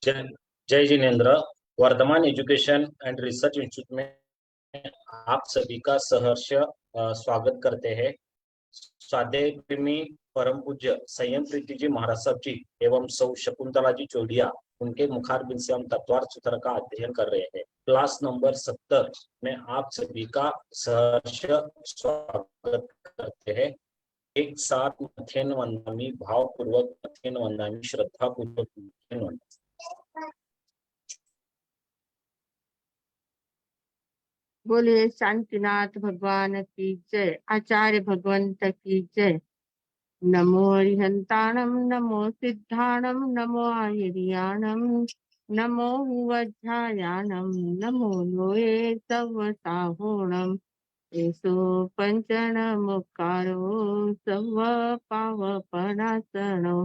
जय जय Jinendra. Vardhaman education and research institute में आप सभी का सहर्ष स्वागत करते हैं। स्वाध्याय प्रेमी परम पूज्य संयम प्रीति जी महाराज साहब जी एवं सौ शकुंतला जी चौड़िया, उनके मुखारबिंद से हम तत्वार्थ सूत्र का अध्ययन कर रहे हैं। क्लास नंबर 70 में आप सभी का सहर्ष स्वागत करते हैं। एक साथ मथेन वंदामी, भावपूर्वक मथेन वंदामी, श्रद्धा पूर्वक मथेन वंदामी। बोलिए शांतिनाथ भगवान की जय, आचार्य भगवंत की जय। नमो अरिहंताणम, नमो सिद्धाणम, नमो आहिर्याणम, नमो वज्रायाणम, नमो लोये सवसाहोणम। एसो पंचन मुकारो सव पावपनासनो,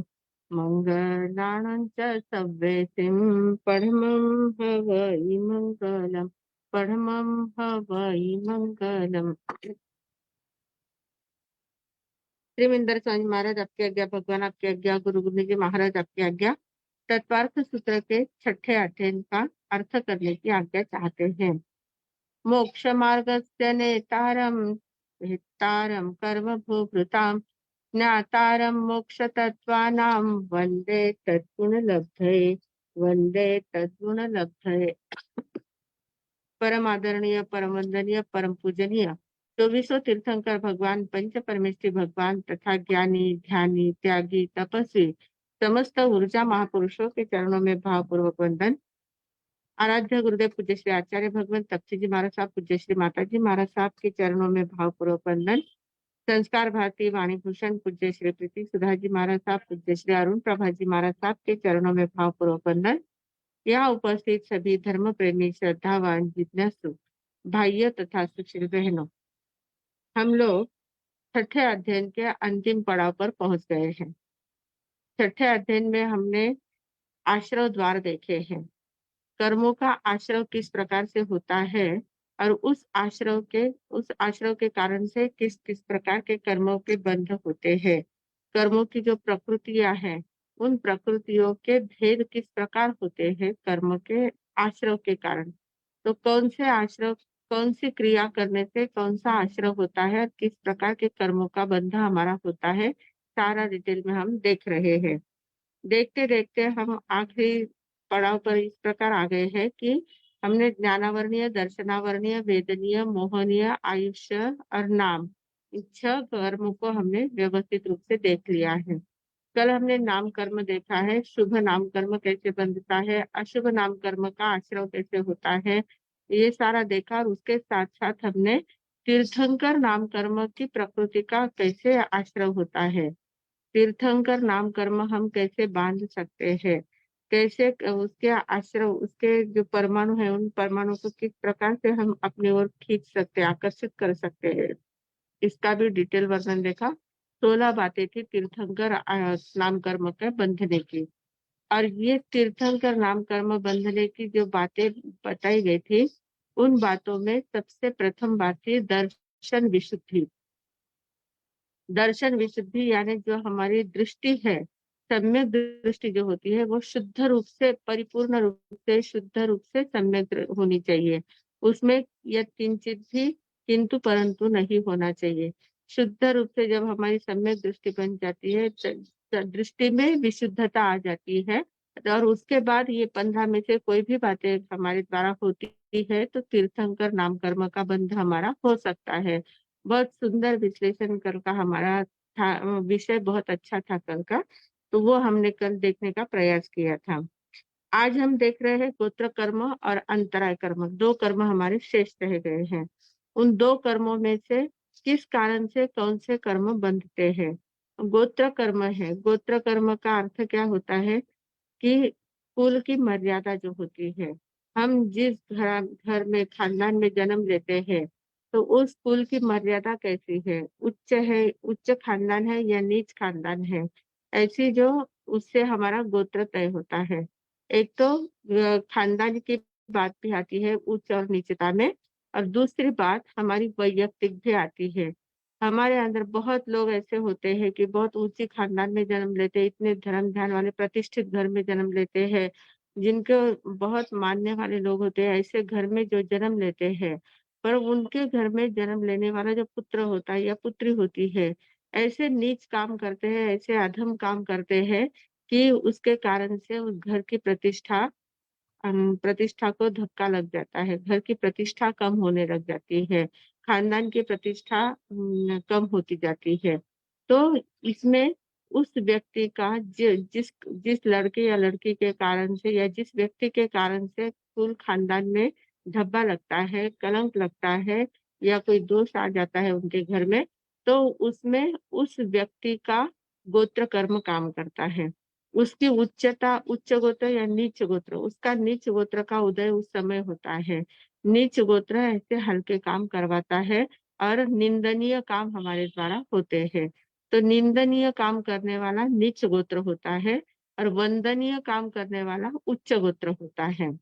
मंगलाणं च सव्येसिं परमं हवै मंगलम्, परमं हवै मंगलम। त्रिविंदर स्वामी महाराज आपकी आज्ञा, भगवान आपकी आज्ञा, गुरु गोविंद जी महाराज आपकी आज्ञा। तत्वार्थ सूत्र के छठे अध्ययन का अर्थ करने की आज्ञा चाहते हैं। मोक्ष मार्गस्य नेतारम भेत्तारम कर्म भूभृताम, ज्ञातारम मोक्ष तत्वानां वंदे तद्गुण लब्धये, वंदे तद्गुण लब्धये। परम आदरणीय, परम वंदनीय, परम पूजनीय 24 तीर्थंकर भगवान, पंच परमेश्वरी भगवान तथा ज्ञानी, ध्यानी, त्यागी, तपस्वी समस्त ऊर्जा महापुरुषों के चरणों में भावपूर्वक वंदन। आराध्य गुरुदेव पूज्य श्री आचार्य भगवान तपसी जी महाराज साहब, पूज्य श्री माता जी महाराज साहब के चरणों में भावपूर्वक वंदन। संस्कार भारती वाणी भूषण पूज्य श्री प्रीति सुधा जी महाराज साहब, पूज्य श्री अरुण प्रभा जी महाराज साहब के चरणों में भावपूर्वक वंदन। यहाँ उपस्थित सभी धर्म प्रेमी, श्रद्धावान, जिज्ञासु भाइयों तथा सुशील बहनों, हम लोग छठे अध्ययन के अंतिम पड़ाव पर पहुंच गए हैं। छठे अध्ययन में हमने आश्रव द्वार देखे हैं। कर्मों का आश्रव किस प्रकार से होता है और उस आश्रव के कारण से किस किस प्रकार के कर्मों के बंध होते हैं। कर्मों की जो प्रकृतियां हैं, उन प्रकृतियों के भेद किस प्रकार होते हैं कर्म के आश्रव के कारण। तो कौन सी क्रिया करने से कौन सा आश्रव होता है और किस प्रकार के कर्मों का बंध हमारा होता है, सारा डिटेल में हम देख रहे हैं। देखते देखते हम आखिरी पड़ाव पर इस प्रकार आ गए हैं कि हमने ज्ञानावरणीय, दर्शनावरणीय, वेदनीय, मोहनीय, आयुष्य और नाम, इन 6 कर्मों को हमने व्यवस्थित रूप से देख लिया है। कल हमने नाम कर्म देखा है, शुभ नाम कर्म कैसे बंधता है, अशुभ नाम कर्म का आश्रव कैसे होता है, ये सारा देखा। और उसके साथ साथ हमने तीर्थंकर नाम कर्म की प्रकृति का कैसे आश्रव होता है, तीर्थंकर नाम कर्म हम कैसे बांध सकते हैं, कैसे उसके आश्रय, उसके जो परमाणु है, उन परमाणु को किस प्रकार से हम अपनी ओर खींच सकते, आकर्षित कर सकते हैं, इसका भी डिटेल वर्णन देखा। 16 बातें थी तीर्थंकर नाम कर्म के बंधने की। और ये तीर्थंकर नाम कर्म बंधने की जो बातें बताई गई थी, उन बातों में सबसे प्रथम बात थी दर्शन विशुद्धि। दर्शन विशुद्धि यानी जो हमारी दृष्टि है, सम्यक दृष्टि जो होती है, वो शुद्ध रूप से, परिपूर्ण रूप से, शुद्ध रूप से सम्यक होनी चाहिए। उसमें यह किंचित भी किंतु परंतु नहीं होना चाहिए। शुद्ध रूप से जब हमारी सम्यक दृष्टि बन जाती है, दृष्टि में विशुद्धता आ जाती है। और उसके बाद ये 15 में से कोई भी बातें हमारे द्वारा होती है तो तीर्थंकर नाम कर्म का बंध हमारा हो सकता है। बहुत सुंदर विश्लेषण कल का हमारा था, विषय बहुत अच्छा था कल का, तो वो हमने कल देखने का प्रयास किया था। आज हम देख रहे हैं गोत्र कर्म और अंतराय कर्म, 2 कर्म हमारे शेष रह गए हैं। उन 2 कर्मों में से किस कारण से कौन से कर्म बंधते हैं। गोत्र कर्म है, गोत्र कर्म का अर्थ क्या होता है कि कुल की मर्यादा जो होती है, हम जिस घर में, खानदान में जन्म लेते हैं, तो उस कुल की मर्यादा कैसी है, उच्च खानदान है या नीच खानदान है, ऐसी जो उससे हमारा गोत्र तय होता है। एक तो खानदान की बात भी आती है उच्च और नीचता में, और दूसरी बात हमारी वैयक्तिक भी आती है। हमारे अंदर बहुत लोग ऐसे होते हैं कि बहुत ऊंची खानदान में जन्म लेते हैं, इतने धर्म ध्यान वाले प्रतिष्ठित घर में जन्म लेते हैं, जिनके बहुत मानने वाले लोग होते हैं, ऐसे घर में जो जन्म लेते हैं, पर उनके घर में जन्म लेने वाला जो पुत्र होता है या पुत्री होती है, ऐसे नीच काम करते हैं, ऐसे अधम काम करते हैं कि उसके कारण से उस घर की प्रतिष्ठा को धक्का लग जाता है, घर की प्रतिष्ठा कम होने लग जाती है, खानदान की प्रतिष्ठा कम होती जाती है। तो इसमें उस व्यक्ति का जिस जिस लड़के या लड़की के कारण से या जिस व्यक्ति के कारण से कुल खानदान में धब्बा लगता है, कलंक लगता है या कोई दोष आ जाता है उनके घर में, तो उसमें उस व्यक्ति का गोत्र कर्म काम करता है। उसकी उच्च गोत्र या नीच गोत्र, उसका नीच गोत्र का उदय उस समय होता है। नीच गोत्र ऐसे हल्के काम करवाता है और निंदनीय काम हमारे द्वारा होते हैं। तो निंदनीय काम करने वाला नीच गोत्र होता है और वंदनीय काम करने वाला उच्च गोत्र होता है।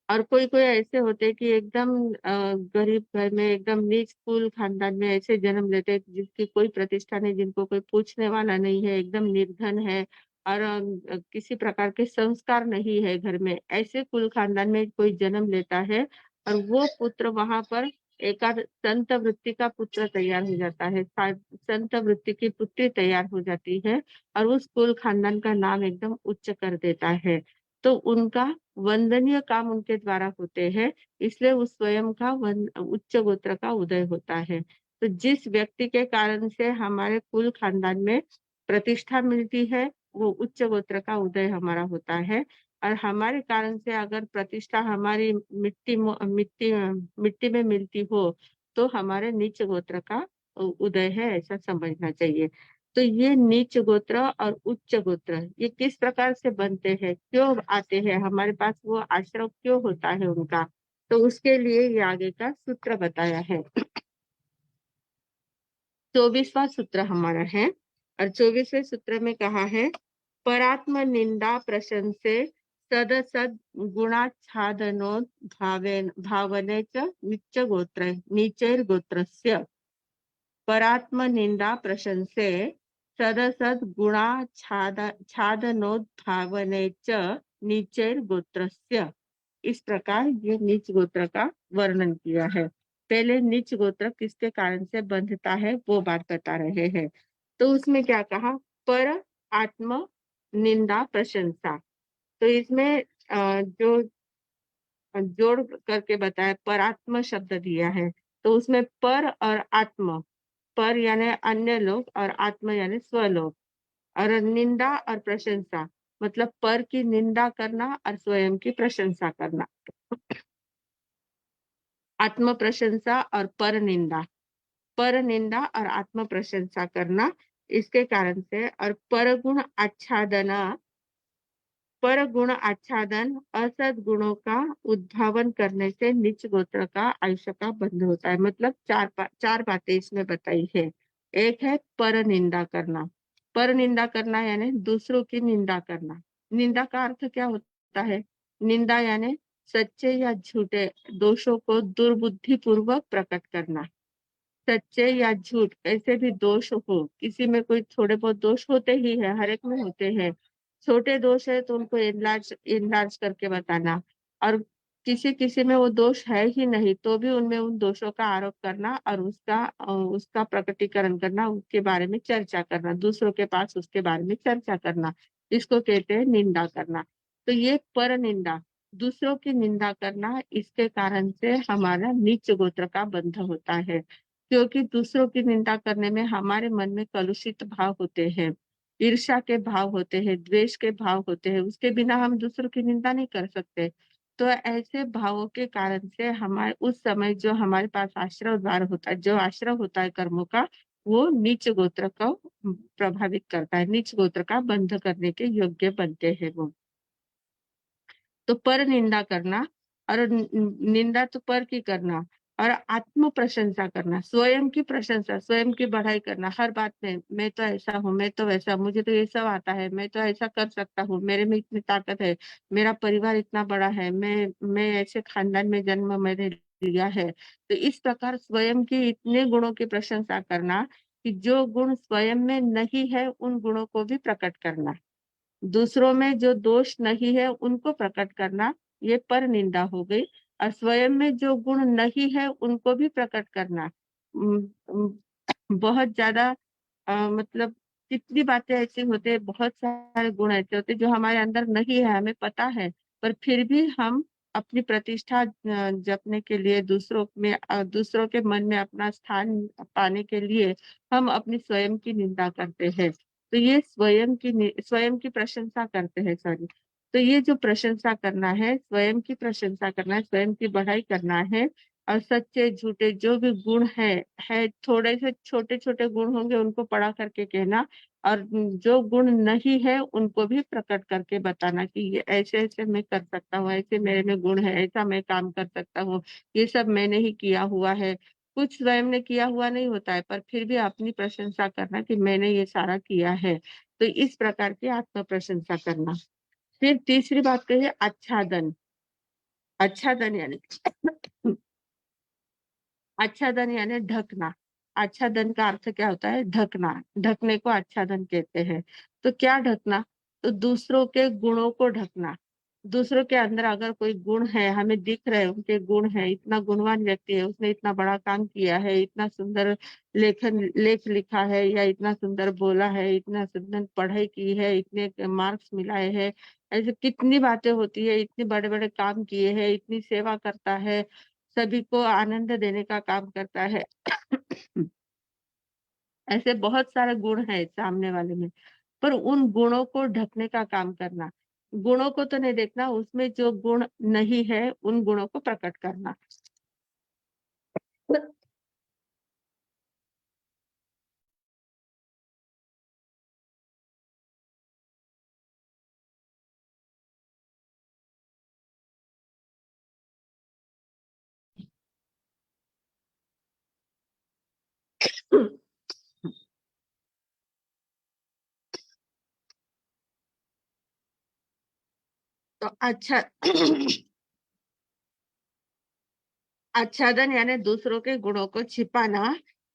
और कोई-कोई ऐसे होते हैं कि एकदम गरीब घर में एकदम नीच कुल खानदान में ऐसे जन्म लेते हैं जिसकी कोई प्रतिष्ठा नहीं, जिनको कोई पूछने वाला नहीं है, एकदम निर्धन है और किसी प्रकार के संस्कार नहीं है घर में। ऐसे कुल खानदान में कोई जन्म लेता है और वो पुत्र वहाँ पर एकाध संत वृत्ति का पुत्र तैयार हो जाता है, संत वृत्ति की पुत्री तैयार हो जाती है और उस कुल खानदान का नाम एकदम उच्च कर देता है। तो उनका वंदनीय काम उनके द्वारा होते हैं, इसलिए उस स्वयं का उच्च गोत्र का उदय होता है। तो जिस व्यक्ति के कारण से हमारे कुल खानदान में प्रतिष्ठा मिलती है, वो उच्च गोत्र का उदय हमारा होता है और हमारे कारण से अगर प्रतिष्ठा हमारी मिट्टी में मिलती हो, तो हमारे नीच गोत्र का उदय है, ऐसा समझना चाहिए। तो ये नीच गोत्र और उच्च गोत्र ये किस प्रकार से बनते हैं, क्यों आते हैं, हमारे पास वो आश्रम क्यों होता है उनका, तो उसके लिए ये आगे का सूत्र बताया है। 24वां सूत्र हमारा है और 24वें सूत्र में कहा है परात्म निंदा प्रशंसे सदसद गुणाच्छादनो भावने च नीचैर्गोत्रस्य परात्मनिंदा प्रशंसे सदसद गुणाच्छादनोद्भावने च नीचैर गोत्रस्य। इस प्रकार ये नीच गोत्र का वर्णन किया है। पहले नीच गोत्र किसके कारण से बंधता है वो बात बता रहे हैं। तो उसमें क्या कहा, पर आत्म निंदा प्रशंसा। तो इसमें जो जोड़ करके बताया परात्म शब्द दिया है, तो उसमें पर और आत्म, पर यानी अन्य लोग और आत्म यानी स्वलोक और निंदा और प्रशंसा मतलब पर की निंदा करना और स्वयं की प्रशंसा करना। आत्म प्रशंसा और पर निंदा और आत्म प्रशंसा करना इसके कारण से और पर गुण आच्छादन असद गुणों का उद्भावन करने से नीच गोत्र का आयुष्य का बंध होता है। मतलब चार बातें इसमें बताई है। एक है पर निंदा करना। पर निंदा करना यानी दूसरों की निंदा करना। निंदा का अर्थ क्या होता है? निंदा यानी सच्चे या झूठे दोषों को दुर्बुद्धि पूर्वक प्रकट करना। सच्चे या झूठ ऐसे भी दोष हो, किसी में कोई थोड़े बहुत दोष होते ही है, हर एक में होते हैं। छोटे दोष है तो उनको इनलार्ज इनलार्ज करके बताना और किसी किसी में वो दोष है ही नहीं तो भी उनमें उन दोषों का आरोप करना और उसका प्रकटीकरण करना, उसके बारे में चर्चा करना, दूसरों के पास उसके बारे में चर्चा करना, इसको कहते हैं निंदा करना। तो ये पर निंदा, दूसरों की निंदा करना, इसके कारण से हमारा नीच गोत्र का बंध होता है। क्योंकि दूसरों की निंदा करने में हमारे मन में कलुषित भाव होते हैं, ईर्ष्या के भाव होते हैं, द्वेष के भाव होते हैं, उसके बिना हम दूसरों की निंदा नहीं कर सकते। तो ऐसे भावों के कारण से हमारे उस समय जो हमारे पास आश्रय द्वार होता है, जो आश्रय होता है कर्मों का, वो नीच गोत्र को प्रभावित करता है, नीच गोत्र का बंध करने के योग्य बनते हैं वो। तो पर निंदा करना और निंदा तो पर की करना और आत्म प्रशंसा करना, स्वयं की प्रशंसा, स्वयं की बढ़ाई करना हर बात में, मैं तो ऐसा हूँ, मैं तो वैसा, मुझे तो ये सब आता है, मैं तो ऐसा कर सकता हूँ, मेरे में इतनी ताकत है, मेरा परिवार इतना बड़ा है, मैं ऐसे खानदान में जन्म मैंने लिया है। तो इस प्रकार स्वयं की इतने गुणों की प्रशंसा करना कि जो गुण स्वयं में नहीं है उन गुणों को भी प्रकट करना। दूसरों में जो दोष नहीं है उनको प्रकट करना, ये पर निंदा हो गई। और स्वयं में जो गुण नहीं है उनको भी प्रकट करना, उम, उम, बहुत ज्यादा मतलब कितनी बातें ऐसी होती है, बहुत सारे गुण ऐसे होते हैं जो हमारे अंदर नहीं है, हमें पता है, पर फिर भी हम अपनी प्रतिष्ठा जपने के लिए दूसरों के मन में अपना स्थान पाने के लिए हम अपनी स्वयं की निंदा करते हैं। तो ये स्वयं की प्रशंसा करते हैं, सॉरी। तो ये जो प्रशंसा करना है, स्वयं की प्रशंसा करना है, स्वयं की बढ़ाई करना है। और सच्चे झूठे जो भी गुण है थोड़े से छोटे छोटे गुण होंगे उनको पढ़ा करके कहना, और जो गुण नहीं है उनको भी प्रकट करके बताना कि ये ऐसे ऐसे मैं कर सकता हूँ, ऐसे मेरे में गुण है, ऐसा मैं काम कर सकता हूँ, ये सब मैंने ही किया हुआ है। कुछ स्वयं ने किया हुआ नहीं होता है, पर फिर भी अपनी प्रशंसा करना कि मैंने ये सारा किया है। तो इस प्रकार की आत्म प्रशंसा करना। फिर तीसरी बात कहिए, आच्छादन। आच्छादन यानी आच्छादन यानी ढकना। आच्छादन का अर्थ क्या होता है? ढकना। ढकने को आच्छादन कहते हैं। तो क्या ढकना? तो दूसरों के गुणों को ढकना। दूसरों के अंदर अगर कोई गुण है, हमें दिख रहे हैं उनके गुण है, इतना गुणवान व्यक्ति है, उसने इतना बड़ा काम किया है, इतना सुंदर लेख लिखा है, या इतना सुंदर बोला है, इतना सुंदर पढ़ाई की है, इतने मार्क्स मिलाए हैं, ऐसे कितनी बातें होती है, इतने बड़े बड़े काम किए हैं, इतनी सेवा करता है, सभी को आनंद देने का काम करता है। ऐसे बहुत सारे गुण हैं सामने वाले में, पर उन गुणों को ढकने का काम करना। गुणों को तो नहीं देखना, उसमें जो गुण नहीं है उन गुणों को प्रकट करना। तो अच्छा आच्छादन यानी दूसरों के गुणों को छिपाना,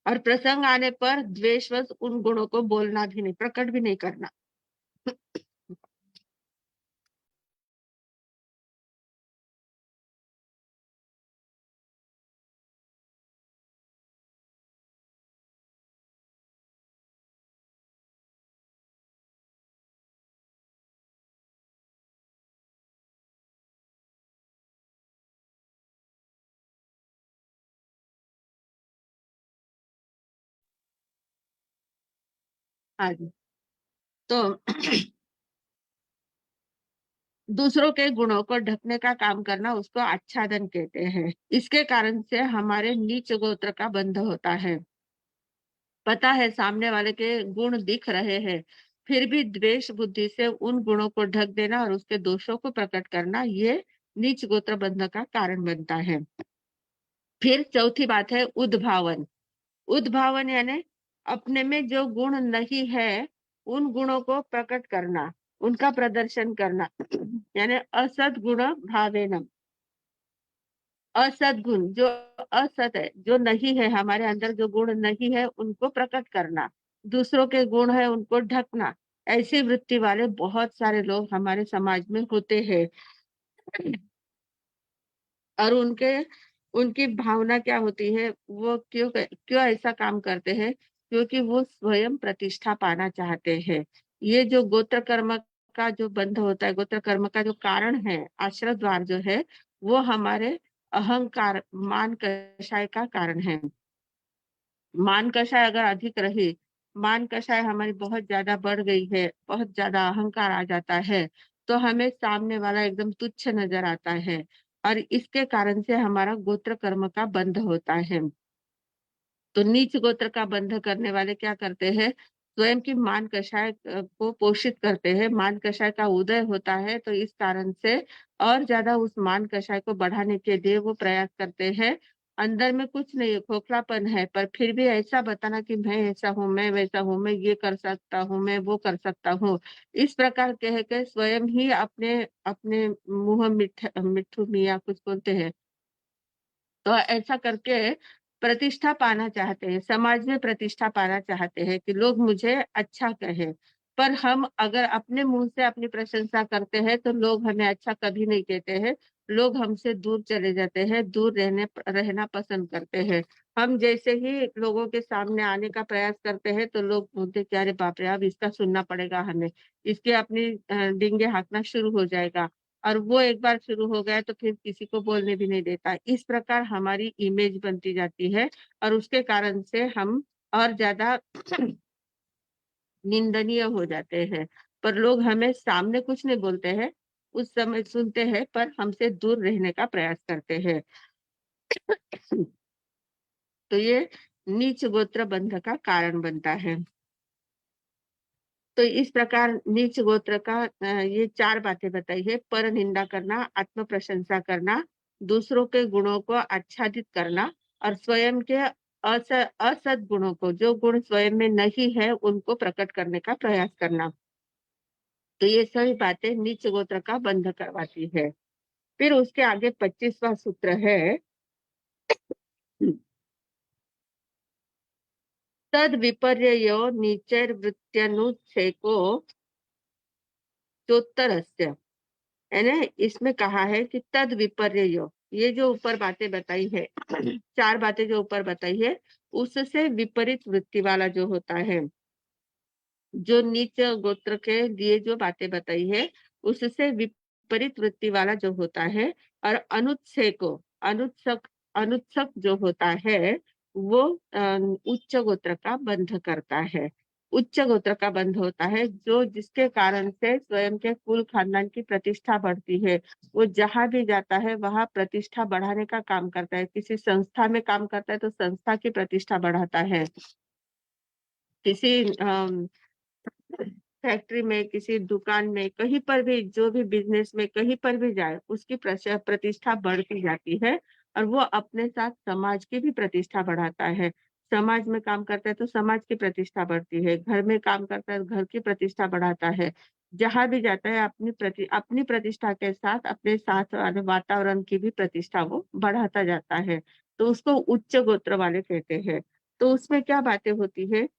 और प्रसंग आने पर द्वेषवश उन गुणों को बोलना भी नहीं, प्रकट भी नहीं करना। हाँ जी। तो दूसरों के गुणों को ढकने का काम करना उसको आच्छादन कहते हैं। इसके कारण से हमारे नीच गोत्र का बंध होता है। पता है सामने वाले के गुण दिख रहे हैं, फिर भी द्वेष बुद्धि से उन गुणों को ढक देना और उसके दोषों को प्रकट करना, ये नीच गोत्र बंध का कारण बनता है। फिर चौथी बात है उद्भावन। उद्भावन यानी अपने में जो गुण नहीं है उन गुणों को प्रकट करना, उनका प्रदर्शन करना। यानी असद गुण भावेनम। असद गुण जो असत है, जो नहीं है, हमारे अंदर जो गुण नहीं है उनको प्रकट करना, दूसरों के गुण है उनको ढकना। ऐसी वृत्ति वाले बहुत सारे लोग हमारे समाज में होते हैं। और उनकी भावना क्या होती है, वो क्यों ऐसा काम करते हैं? क्योंकि वो स्वयं प्रतिष्ठा पाना चाहते हैं। ये जो गोत्र कर्म का जो बंध होता है, गोत्र कर्म का जो कारण है, आश्रय द्वार जो है, वो हमारे अहंकार, मान कषाय का कारण है। मान कषाय अगर अधिक रहे, मान कषाय हमारी बहुत ज्यादा बढ़ गई है, बहुत ज्यादा अहंकार आ जाता है, तो हमें सामने वाला एकदम तुच्छ नजर आता है, और इसके कारण से हमारा गोत्र कर्म का बंध होता है। तो नीच गोत्र का बंध करने वाले क्या करते हैं? स्वयं की मान कषाय को पोषित करते हैं, मान कषाय का उदय होता है, तो इस कारण से और ज्यादा उस मान कषाय को बढ़ाने के लिए वो प्रयास करते हैं। अंदर में कुछ नहीं है, खोखलापन है, पर फिर भी ऐसा बताना कि मैं ऐसा हूँ, मैं वैसा हूँ, मैं ये कर सकता हूँ, मैं वो कर सकता हूँ। इस प्रकार कह के स्वयं ही अपने अपने मुंह मिट्ठू मियाँ कुछ बोलते हैं, तो ऐसा करके प्रतिष्ठा पाना चाहते हैं, समाज में प्रतिष्ठा पाना चाहते हैं कि लोग मुझे अच्छा कहें। पर हम अगर अपने मुंह से अपनी प्रशंसा करते हैं तो लोग हमें अच्छा कभी नहीं कहते हैं। लोग हमसे दूर चले जाते हैं, दूर रहना पसंद करते हैं। हम जैसे ही लोगों के सामने आने का प्रयास करते हैं तो लोग बोलते हैं कि अरे बाप रे, अब इसका सुनना पड़ेगा हमें, इसके अपनी डींगे हाँकना शुरू हो जाएगा। और वो एक बार शुरू हो गया तो फिर किसी को बोलने भी नहीं देता। इस प्रकार हमारी इमेज बनती जाती है और उसके कारण से हम और ज्यादा निंदनीय हो जाते हैं। पर लोग हमें सामने कुछ नहीं बोलते हैं, उस समय सुनते हैं पर हमसे दूर रहने का प्रयास करते हैं। तो ये नीच गोत्र बंध का कारण बनता है। तो इस प्रकार नीच गोत्र का ये 4 बातें बताई है। पर निंदा करना, आत्म प्रशंसा करना, दूसरों के गुणों को आच्छादित करना और स्वयं के असद गुणों को, जो गुण स्वयं में नहीं है, उनको प्रकट करने का प्रयास करना। तो ये सभी बातें नीच गोत्र का बंध करवाती है। फिर उसके आगे 25वां सूत्र है, तद विपर्ययो नीचैर्वृत्त्यनुच्छेको चोत्तरस्य। है ना, इसमें कहा है कि तद विपर्ययो, ये जो ऊपर बातें बताई है, 4 बातें जो ऊपर बताई है, उससे विपरीत वृत्ति वाला जो होता है, जो नीच गोत्र के लिए जो बातें बताई है, उससे विपरीत वृत्ति वाला जो होता है, और अनुत्सेको, अनुत्सक अनुत्सक जो होता है, वो उच्च गोत्र का बंध करता है। उच्च गोत्र का बंध होता है जो, जिसके कारण से स्वयं के कुल खानदान की प्रतिष्ठा बढ़ती है। वो जहां भी जाता है वहां प्रतिष्ठा बढ़ाने का काम करता है। किसी संस्था में काम करता है तो संस्था की प्रतिष्ठा बढ़ाता है। किसी फैक्ट्री में, किसी दुकान में, कहीं पर भी, जो भी बिजनेस में कहीं पर भी जाए, उसकी प्रतिष्ठा बढ़ती जाती है। और वो अपने साथ समाज की भी प्रतिष्ठा बढ़ाता है। समाज में काम करता है तो समाज की प्रतिष्ठा बढ़ती है, घर में काम करता है तो घर की प्रतिष्ठा बढ़ाता है। जहां भी जाता है अपनी प्रतिष्ठा के साथ अपने साथ वाले वातावरण की भी प्रतिष्ठा वो बढ़ाता जाता है। तो उसको उच्च गोत्र वाले कहते हैं। तो उसमें क्या बातें होती है,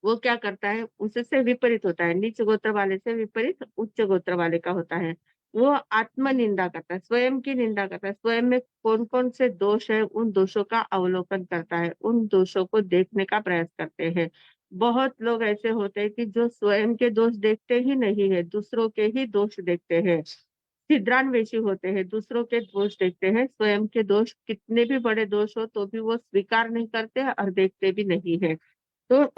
वो क्या करता है, उससे विपरीत होता है। नीच गोत्र वाले से विपरीत उच्च गोत्र वाले का होता है। वो आत्म निंदा करता है, स्वयं की निंदा करता है। स्वयं में कौन कौन से दोष है, उन दोषों का अवलोकन करता है, उन दोषों को देखने का प्रयास करते हैं। बहुत लोग ऐसे होते हैं कि जो स्वयं के दोष देखते ही नहीं है, दूसरों के ही दोष देखते हैं। छिद्रान्वेषी होते हैं, दूसरों के दोष देखते हैं, स्वयं के दोष कितने भी बड़े दोष हो तो भी वो स्वीकार नहीं करते और देखते भी नहीं है। तो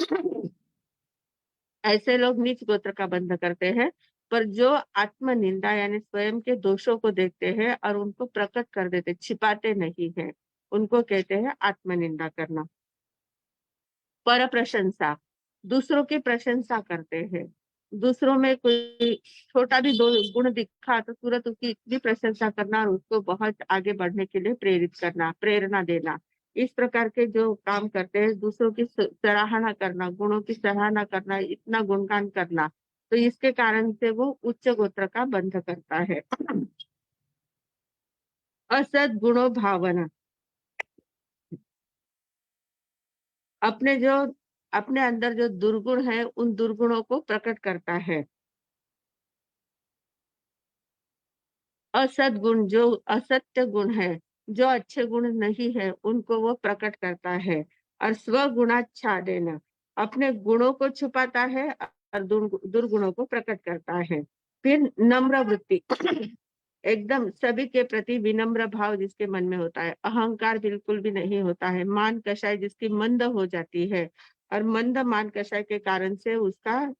ऐसे लोग नीच गोत्र का बंध करते हैं। पर जो आत्म निंदा यानी स्वयं के दोषों को देखते हैं और उनको प्रकट कर देते, छिपाते नहीं है, उनको कहते हैं आत्म निंदा करना। पर प्रशंसा, दूसरों की प्रशंसा करते हैं। दूसरों में कोई छोटा भी गुण दिखा तो तुरंत उसकी इतनी प्रशंसा करना और उसको बहुत आगे बढ़ने के लिए प्रेरित करना, प्रेरणा देना। इस प्रकार के जो काम करते हैं, दूसरों की सराहना करना, गुणों की सराहना करना, इतना गुणगान करना, तो इसके कारण से वो उच्च गोत्र का बंध करता है। असद गुणों भावना, अपने जो अपने अंदर जो दुर्गुण है, उन दुर्गुणों को प्रकट करता है। असद्गुण, जो असत्य गुण है, जो अच्छे गुण नहीं है, उनको वो प्रकट करता है। और स्वगुणाच्छादन, अपने गुणों को छुपाता है और दुर्गुणों को प्रकट करता है। फिर नम्र वृत्ति, एकदम सभी के प्रति विनम्र भाव जिसके मन में होता है, अहंकार बिल्कुल भी नहीं होता है। मान कषाय जिसकी मंद हो जाती है, और मंद मान कषाय के कारण से उसका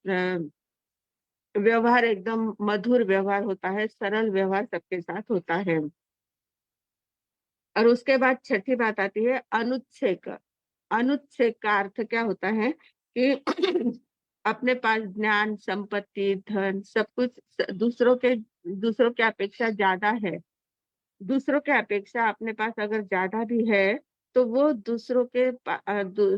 व्यवहार एकदम मधुर व्यवहार होता है, सरल व्यवहार सबके साथ होता है। और उसके बाद छठी बात आती है अनुच्छेक। अनुच्छेक का अर्थ क्या होता है कि अपने पास ज्ञान, संपत्ति, धन, सब कुछ दूसरों के अपेक्षा ज्यादा है। दूसरों के अपेक्षा अपने पास अगर ज्यादा भी है तो वो दूसरों के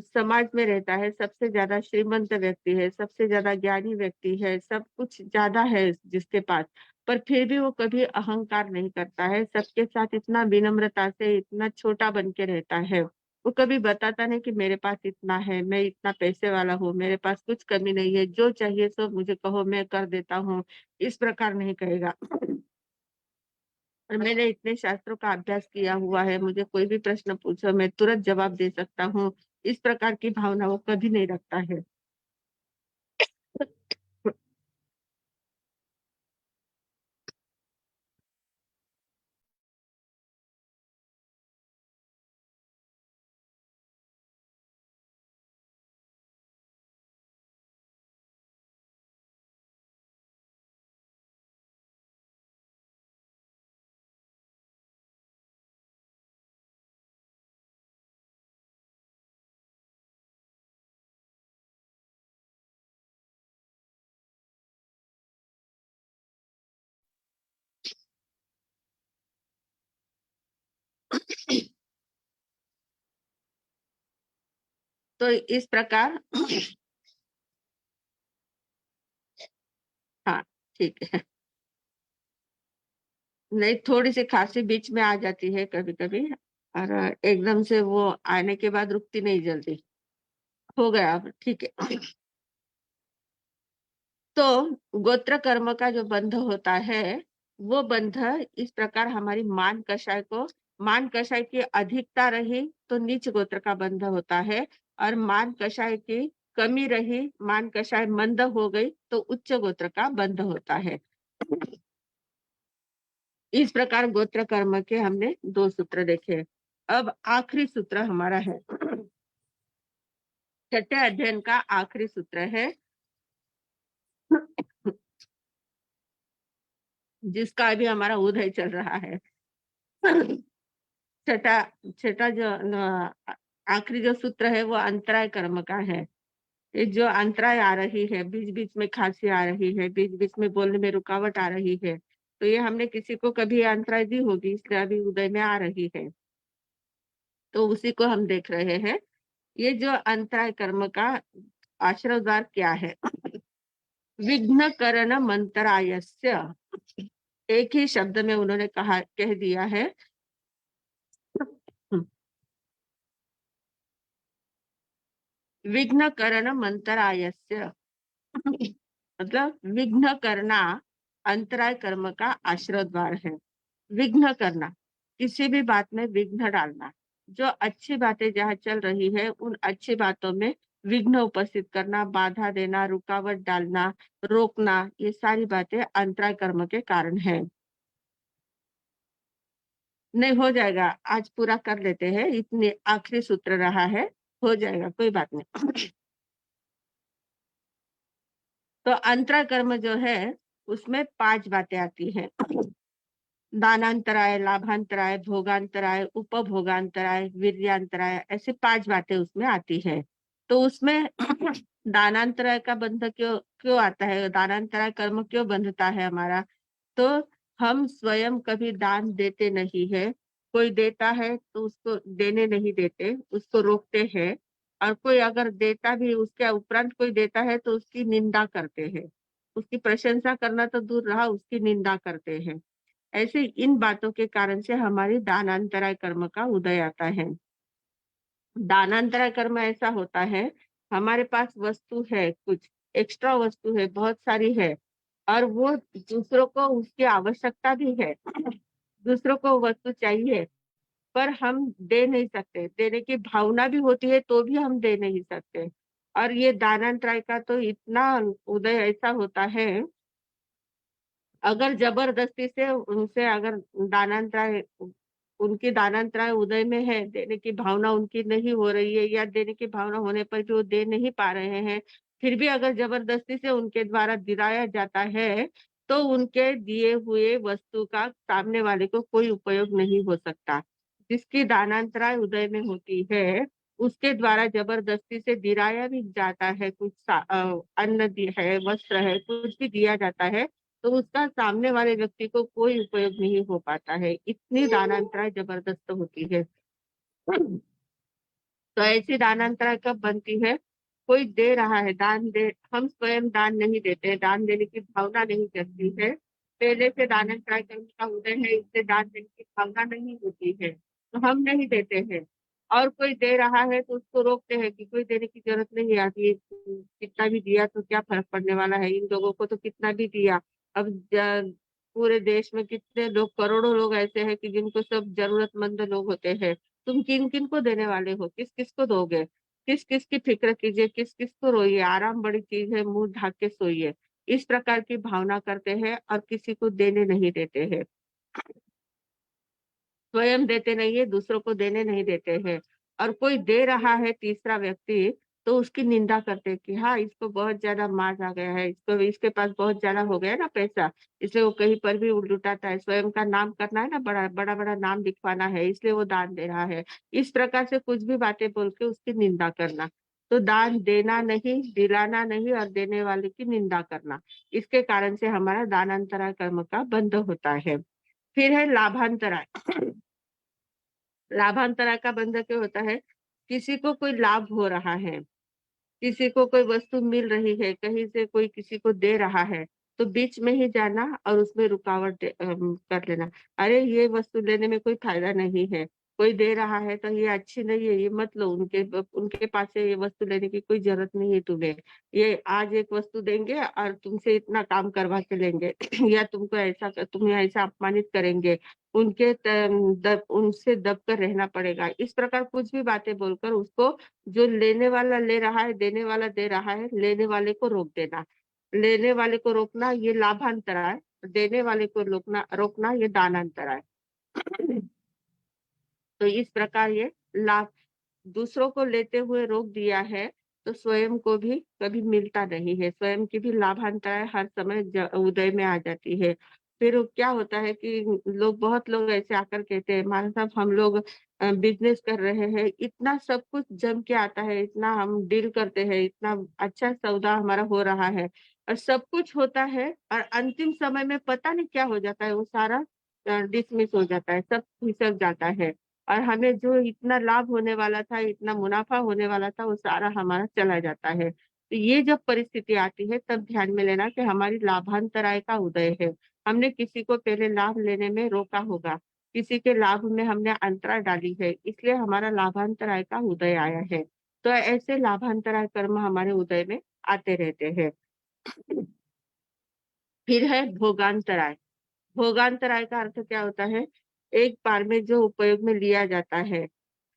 समाज में रहता है, सबसे ज्यादा श्रीमंत व्यक्ति है, सबसे ज्यादा ज्ञानी व्यक्ति है, सब कुछ ज्यादा है जिसके पास। पर फिर भी वो कभी अहंकार नहीं करता है, सबके साथ इतना विनम्रता से, इतना छोटा बन के रहता है। वो कभी बताता नहीं कि मेरे पास इतना है, मैं इतना पैसे वाला हूँ, मेरे पास कुछ कमी नहीं है, जो चाहिए सो मुझे कहो मैं कर देता हूँ, इस प्रकार नहीं कहेगा। और मैंने इतने शास्त्रों का अभ्यास किया हुआ है, मुझे कोई भी प्रश्न पूछो मैं तुरंत जवाब दे सकता हूँ, इस प्रकार की भावना वो कभी नहीं रखता है। तो इस प्रकार हाँ, ठीक है। नहीं, थोड़ी-सी खाँसी बीच में आ जाती है कभी-कभी और एकदम से वो आने के बाद रुकती नहीं जल्दी। हो गया अब ठीक है। तो गोत्र कर्म का जो बंध होता है, वो बंध इस प्रकार हमारी मान कषाय की अधिकता रही तो नीच गोत्र का बंध होता है और मान कषाय की कमी रही, मान कषाय मंद हो गई तो उच्च गोत्र का बंध होता है। इस प्रकार गोत्र कर्म के हमने 2 सूत्र देखे। अब आखिरी सूत्र हमारा है। छठे अध्ययन का आखिरी सूत्र है जिसका अभी हमारा उदय चल रहा है। छठा छठा जो आखिरी जो सूत्र है वो अंतराय कर्म का है। ये जो अंतराय आ रही है, बीच-बीच में खांसी आ रही है, बीच-बीच में बोलने में रुकावट आ रही है, तो ये हमने किसी को कभी अंतराय दी होगी इसलिए अभी उदय में आ रही है। तो उसी को हम देख रहे हैं। ये जो अंतराय कर्म का आश्रय द्वार क्या है? विघ्न करण मंतरायस्य, एक ही शब्द में उन्होंने कह दिया है। विघ्न करण मंतरायस्य मतलब विघ्न करना अंतराय कर्म का आश्रय द्वार है। विघ्न करना, किसी भी बात में विघ्न डालना। जो अच्छी बातें जहाँ चल रही है, उन अच्छी बातों में विघ्न उपस्थित करना, बाधा देना, रुकावट डालना, रोकना, ये सारी बातें अंतराय कर्म के कारण है। नहीं हो जाएगा, आज पूरा कर लेते हैं, इतने आखिरी सूत्र रहा है, हो जाएगा, कोई बात नहीं। तो अंतराय कर्म जो है, उसमें 5 बातें आती हैं। दानांतराय, लाभांतराय, भोगांतराय, उपभोगांतराय, वीर्यांतराय ऐसे 5 बातें उसमें आती है। तो उसमें दानांतराय का बंध क्यों क्यों आता है? दानांतराय कर्म क्यों बंधता है हमारा? तो हम स्वयं कभी दान देते नहीं है। कोई देता है तो उसको देने नहीं देते, उसको रोकते हैं और कोई अगर देता भी उसके उपरांत कोई देता है तो उसकी निंदा करते हैं। उसकी प्रशंसा करना तो दूर रहा, उसकी निंदा करते हैं। ऐसे इन बातों के कारण से हमारी दानांतराय कर्म का उदय आता है। दानांतराय कर्म ऐसा होता है, हमारे पास वस्तु है कुछ, एक्स्ट्रा वस्तु है, बहुत सारी है और वो दूसरों को उसकी आवश्यकता भी है। दूसरों को वस्तु चाहिए, पर हम दे नहीं सकते, देने की भावना भी होती है तो भी हम दे नहीं सकते। और ये दानांतराय का तो इतना उदय ऐसा होता है, अगर ज़बरदस्ती से उनसे अगर दानांतराय उनकी दानांतराय उदय में है, देने की भावना उनकी नहीं हो रही है या देने की भावना होने पर भी वो दे नहीं पा रहे हैं, फिर भी अगर ज़बरदस्ती से उनके द्वारा दिलाया जाता है, तो उनके दिए हुए वस्तु का सामने वाले को कोई उपयोग नहीं हो सकता। जिसकी दानांतराय उदय में होती है, उसके द्वारा ज़बरदस्ती से दिलाया भी जाता है, अन्न है, वस्त्र है, कुछ भी दिया जाता है, तो उसका सामने वाले व्यक्ति को कोई उपयोग नहीं हो पाता है, इतनी दानांतराय ज़बरदस्त होती है। तो ऐसी दानांतराय कब बनती है? कोई दे रहा है, दान दे हम स्वयं दान नहीं देते हैं, दान देने की भावना नहीं जगती है। पहले से दानांतराय कर्म का उदय है, इससे दान देने की भावना नहीं होती है, तो हम नहीं देते हैं। और कोई दे रहा है तो उसको रोकते हैं कि कोई देने की जरूरत नहीं है, अभी कितना भी दिया तो क्या फर्क पड़ने वाला है, इन लोगों को तो कितना भी दिया। अब पूरे देश में कितने लोग, करोड़ों लोग ऐसे हैं कि जिनको सब जरूरतमंद लोग होते हैं। तुम किन किन को देने वाले हो, किस किस को दोगे? किस किस की फिक्र कीजिए, किस किस को रोइए, आराम बड़ी चीज है, मुंह ढक के सोइए। इस प्रकार की भावना करते हैं और किसी को देने नहीं देते हैं। स्वयं देते नहीं है, दूसरों को देने नहीं देते हैं। और कोई दे रहा है तीसरा व्यक्ति, तो उसकी निंदा करते हैं कि हाँ, इसको बहुत ज्यादा मार्क आ गया है, इसको, इसके पास बहुत ज्यादा हो गया ना पैसा, इसलिए वो कहीं पर भी लुटाता है, स्वयं का नाम करना है ना, बड़ा बड़ा बड़ा नाम लिखवाना है, इसलिए वो दान दे रहा है। इस प्रकार से कुछ भी बातें बोल के उसकी निंदा करना। तो दान देना नहीं, दिलाना नहीं, और देने वाले की निंदा करना, इसके कारण से हमारा दानांतरा कर्म का बंध होता है। फिर है लाभांतरा। लाभांतरा का बंध क्यों होता है? किसी को कोई लाभ हो रहा है, किसी को कोई वस्तु मिल रही है, कहीं से कोई किसी को दे रहा है, तो बीच में ही जाना और उसमें रुकावट कर लेना। अरे ये वस्तु लेने में कोई फायदा नहीं है, कोई दे रहा है तो ये अच्छी नहीं है, ये मत लो, उनके पास से ये वस्तु लेने की कोई जरूरत नहीं है तुम्हें। ये आज एक वस्तु देंगे और तुमसे इतना काम करवा के लेंगे या तुमको ऐसा, तुम्हें ऐसा अपमानित करेंगे, उनसे दब कर रहना पड़ेगा। इस प्रकार कुछ भी बातें बोलकर उसको, जो लेने वाला ले रहा है, देने वाला दे रहा है, लेने वाले को रोक देना। लेने वाले को रोकना ये लाभांतरा है, देने वाले को रोकना रोकना ये दानांतरा है। तो इस प्रकार ये लाभ, दूसरों को लेते हुए रोक दिया है, तो स्वयं को भी कभी मिलता नहीं है, स्वयं की भी लाभांतराएं हर समय उदय में आ जाती है। फिर वो क्या होता है कि लोग, बहुत लोग ऐसे आकर कहते हैं, मानो साहब हम लोग बिजनेस कर रहे हैं, इतना सब कुछ जम के आता है, इतना हम डील करते हैं, इतना अच्छा सौदा हमारा हो रहा है, और सब कुछ होता है, और अंतिम समय में पता नहीं क्या हो जाता है, वो सारा डिसमिस हो जाता है, सब फिसल जाता है, और हमें जो इतना लाभ होने वाला था, इतना मुनाफा होने वाला था, वो सारा हमारा चला जाता है। तो ये जब परिस्थिति आती है, तब ध्यान में लेना कि हमारी लाभांतराय का उदय है। हमने किसी को पहले लाभ लेने में रोका होगा, किसी के लाभ में हमने अंतरा डाली है, इसलिए हमारा लाभांतराय का उदय आया है। तो ऐसे लाभांतराय कर्म हमारे उदय में आते रहते हैं। फिर है भोगांतराय। भोगांतराय का अर्थ क्या होता है? एक बार में जो उपयोग में लिया जाता है,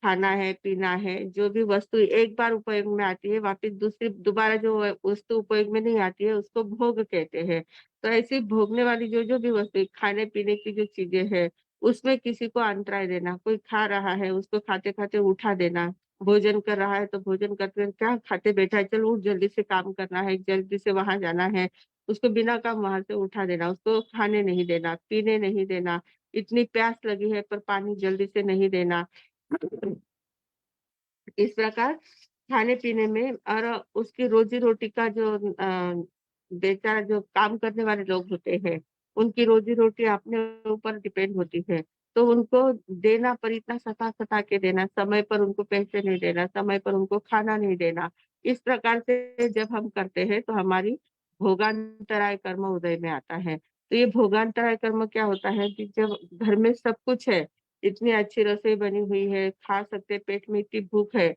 खाना है, पीना है, जो भी वस्तु एक बार उपयोग में आती है, वापस दूसरी दोबारा जो वस्तु उपयोग में नहीं आती है, उसको भोग कहते हैं। तो ऐसी भोगने वाली जो जो भी वस्तु, खाने पीने की जो चीजें हैं, उसमें किसी को अंतराय देना, कोई खा रहा है उसको खाते खाते उठा देना, भोजन कर रहा है तो भोजन करते क्या खाते बैठा है, चलो उठ, जल्दी से काम करना है, जल्दी से वहां जाना है, उसको बिना काम वहां से उठा देना, उसको खाने नहीं देना, पीने नहीं देना, इतनी प्यास लगी है पर पानी जल्दी से नहीं देना। इस प्रकार खाने पीने में, और उसकी रोजी रोटी का जो बेचारा जो काम करने वाले लोग होते हैं, उनकी रोजी रोटी अपने ऊपर डिपेंड होती है, तो उनको देना, पर इतना सता सता के देना, समय पर उनको पैसे नहीं देना, समय पर उनको खाना नहीं देना, इस प्रकार से जब हम करते हैं तो हमारी भोगांतराय कर्म उदय में आता है। तो ये भोगांतराय कर्म क्या होता है कि जब घर में सब कुछ है, इतनी अच्छी रसोई बनी हुई है, खा सकते, पेट में इतनी भूख है,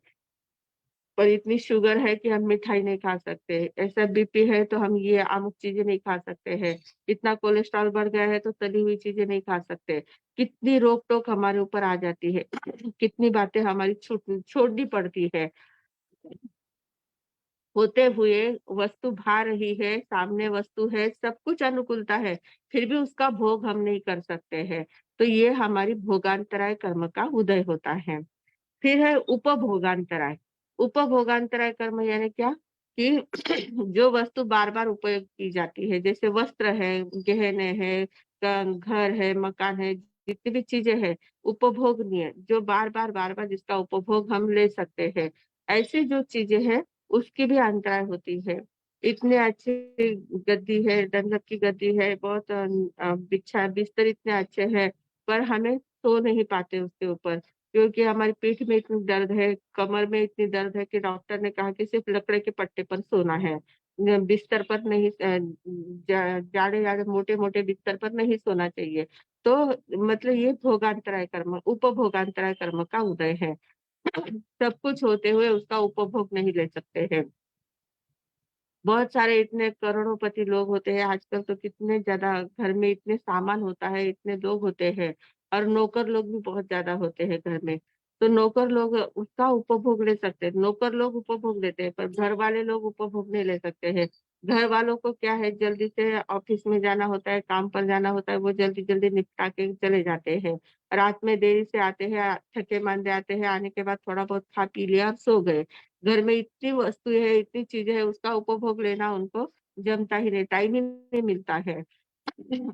पर इतनी शुगर है कि हम मिठाई नहीं खा सकते, ऐसा बीपी है तो हम ये अमुक चीजें नहीं खा सकते हैं, इतना कोलेस्ट्रॉल बढ़ गया है तो तली हुई चीजें नहीं खा सकते, कितनी रोक टोक हमारे ऊपर आ जाती है, कितनी बातें हमारी छोड़नी पड़ती है। होते हुए वस्तु भा रही है, सामने वस्तु है, सब कुछ अनुकूलता है, फिर भी उसका भोग हम नहीं कर सकते हैं, तो ये हमारी भोगांतराय कर्म का उदय होता है। फिर है उपभोगांतराय। उपभोगांतराय कर्म यानी क्या? कि जो वस्तु बार बार उपयोग की जाती है, जैसे वस्त्र है, गहने हैं, घर है, मकान है, जितनी भी चीजें हैं, उपभोगनीय, जो बार बार जिसका उपभोग हम ले सकते हैं, ऐसी जो चीजें हैं, उसकी भी अंतराय होती है। इतने अच्छे गद्दी है, डंडक की गद्दी है, बहुत बिछा बिस्तर इतने अच्छे हैं, पर हमें सो नहीं पाते उसके ऊपर, क्योंकि हमारी पीठ में इतनी दर्द है, कमर में इतनी दर्द है कि डॉक्टर ने कहा कि सिर्फ लकड़े के पट्टे पर सोना है, बिस्तर पर नहीं, जाड़े जाड़े मोटे मोटे बिस्तर पर नहीं सोना चाहिए। तो मतलब ये भोगांतराय कर्म, उपभोगांतराय कर्म का उदय है। सब कुछ होते हुए उसका उपभोग नहीं ले सकते हैं। बहुत सारे इतने करोड़ों-पति लोग होते हैं, आजकल तो कितने ज़्यादा घर में इतने सामान होता है, इतने लोग होते हैं और नौकर लोग भी बहुत ज़्यादा होते हैं घर में। तो नौकर लोग उसका उपभोग ले सकते हैं, नौकर लोग उपभोग लेते हैं, पर घर वाले लोग उपभोग नहीं ले सकते हैं। घर वालों को क्या है, जल्दी से ऑफ़िस में जाना होता है, काम पर जाना होता है, वो जल्दी-जल्दी निपटा के चले जाते हैं। रात में देरी से आते हैं, थके-माँदे आते हैं, आने के बाद थोड़ा बहुत खा पी लिया और सो गए। घर में इतनी वस्तुएँ हैं, इतनी चीज़ें हैं, उसका उपभोग लेना उनको जमता ही नहीं, टाइम ही नहीं मिलता है।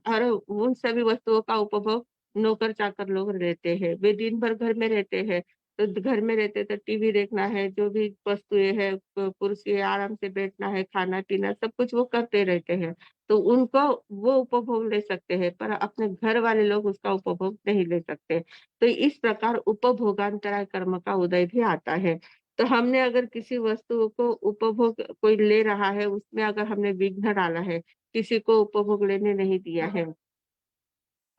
और उन सभी वस्तुओं का उपभोग नौकर-चाकर लोग लेते हैं। वे दिन भर घर में रहते हैं, तो घर में रहते तो टीवी देखना है, जो भी वस्तुएँ हैं, कुर्सी है, आराम से बैठना है, खाना-पीना सब कुछ वो करते रहते हैं। तो उनको वो उपभोग ले सकते हैं, पर अपने घर वाले लोग उसका उपभोग नहीं ले सकते। तो इस प्रकार उपभोगांतराय कर्म का उदय भी आता है। तो हमने अगर किसी वस्तु को उपभोग कोई ले रहा है, उसमें अगर हमने विघ्न डाला है, किसी को उपभोग लेने नहीं दिया है।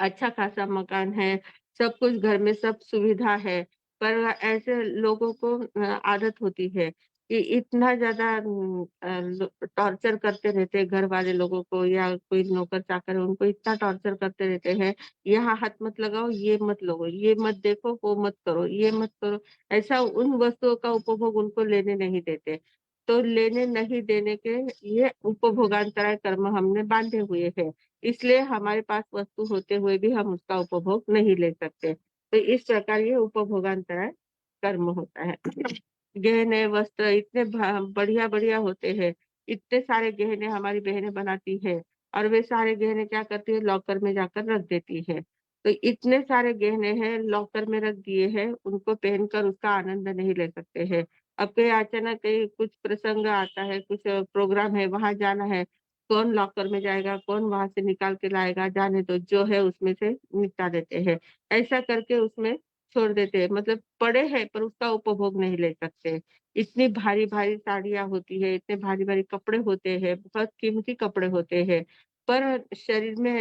अच्छा खासा मकान है, सब कुछ घर में सब सुविधा है, पर ऐसे लोगों को आदत होती है कि इतना ज़्यादा टॉर्चर करते रहते हैं घर वाले लोगों को या कोई नौकर-चाकर है उनको इतना टॉर्चर करते रहते हैं, यहाँ हाथ मत लगाओ, ये मत लो, ये मत देखो, वो मत करो, ये मत करो। ऐसा उन वस्तुओं का उपभोग उनको लेने नहीं देते। तो लेने नहीं देने के ये उपभोगांतराय कर्म हमने बाँधे हुए हैं। इसलिए हमारे पास वस्तु होते हुए भी हम उसका उपभोग नहीं ले सकते। तो इस प्रकार ये उपभोगांतराय कर्म होता है। गहने, वस्त्र इतने बढ़िया-बढ़िया होते हैं। इतने सारे गहने हमारी बहनें बनाती हैं और वे सारे गहने क्या करती है लॉकर में जाकर रख देती है। तो इतने सारे गहने हैं लॉकर में रख दिए हैं, उनको पहनकर उसका आनंद नहीं ले सकते हैं। अब कहीं अचानक कहीं कुछ प्रसंग आता है, कुछ प्रोग्राम है, वहाँ जाना है, कौन लॉकर में जाएगा, कौन वहाँ से निकाल के लाएगा, जाने दो, जो है उसमें से निपटा देते हैं। ऐसा करके उसमें छोड़ देते हैं, मतलब पड़े हैं पर उसका उपभोग नहीं ले सकते। इतनी भारी-भारी साड़ियाँ होती है, इतने भारी-भारी कपड़े होते हैं, बहुत कीमती कपड़े होते हैं, पर शरीर में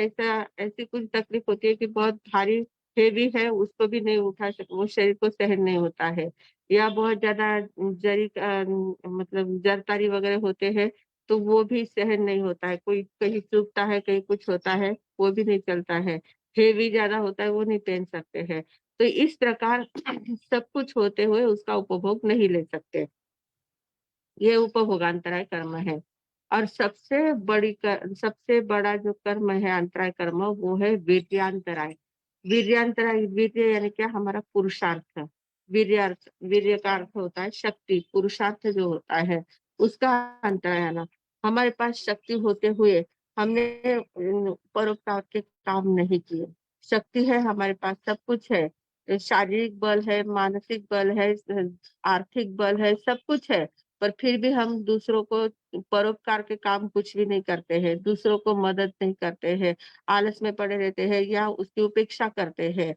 ऐसी कुछ तकलीफ होती है कि बहुत भारी हेवी है, उसको भी नहीं उठा सक वो शरीर को सहन नहीं होता है। या बहुत ज़्यादा जरी का मतलब जरतारी वगैरह होते हैं, तो वो भी सहन नहीं होता है, कोई कहीं चुभता है, कहीं कुछ होता है, वो भी नहीं चलता है। हेवी ज़्यादा होता है, वो नहीं पहन सकते हैं। तो इस प्रकार सब कुछ होते हुए उसका उपभोग नहीं ले सकते। ये उपभोगांतराय कर्म है। और सबसे बड़ा जो कर्म है अंतराय कर्म वो है वीर्यांतराय। वीर्यांतराय वीर्य यानी क्या हमारा पुरुषार्थ। वीर्य का अर्थ होता है शक्ति, पुरुषार्थ जो होता है उसका अंतराय आना। हमारे पास शक्ति होते हुए हमने परोपकार के काम नहीं किए। शक्ति है हमारे पास, सब कुछ है। शारीरिक बल है, मानसिक बल है, आर्थिक बल है, सब कुछ है। पर फिर भी हम दूसरों को परोपकार के काम कुछ भी नहीं करते हैं, दूसरों को मदद नहीं करते हैं, आलस में पड़े रहते हैं या उसकी उपेक्षा करते हैं।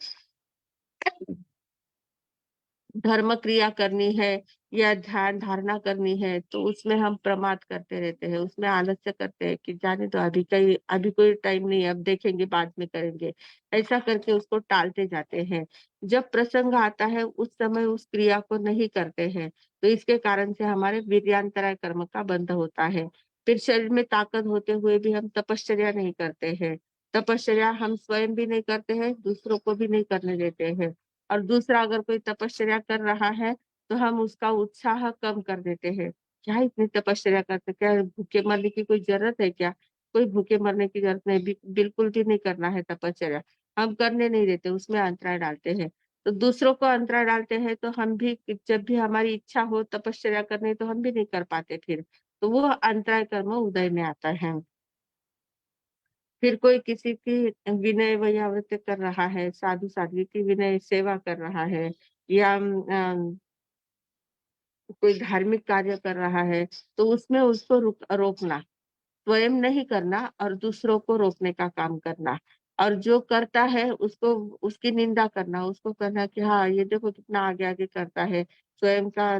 धर्म क्रिया करनी है या ध्यान धारणा करनी है, तो उसमें हम प्रमाद करते रहते हैं, उसमें आलस्य करते हैं कि जाने दो अभी कोई टाइम नहीं है, अब देखेंगे बाद में करेंगे। ऐसा करके उसको टालते जाते हैं। जब प्रसंग आता है उस समय उस क्रिया को नहीं करते हैं, तो इसके कारण से हमारे वीर्यांतराय कर्म का बंध होता है। फिर शरीर में ताकत होते हुए भी हम तपश्चर्या नहीं करते हैं। तपश्चर्या हम स्वयं भी नहीं करते हैं, दूसरों को भी नहीं करने देते हैं। और दूसरा अगर कोई तपश्चर्या कर रहा है, तो हम उसका उत्साह कम कर देते हैं। क्या इतनी तपश्चर्या करते, क्या भूखे मरने की कोई ज़रूरत है क्या? कोई भूखे मरने की ज़रूरत नहीं, बिल्कुल भी नहीं करना है तपश्चर्या। हम करने नहीं देते, उसमें अंतराय डालते हैं। तो दूसरों को अंतराय डालते हैं, तो हम भी जब भी हमारी इच्छा हो तपश्चर्या करने, तो हम भी नहीं कर पाते फिर। तो वो अंतराय कर्म उदय में आता है। फिर कोई किसी की विनय वैयावृत्ति कर रहा है, साधु-साध्वी की विनय सेवा कर रहा है या कोई धार्मिक कार्य कर रहा है, तो उसमें उसको रोकना। स्वयं नहीं करना और दूसरों को रोकने का काम करना। और जो करता है उसको उसकी निंदा करना, उसको कहना कि हाँ, ये देखो कितना आगे-आगे करता है। स्वयं का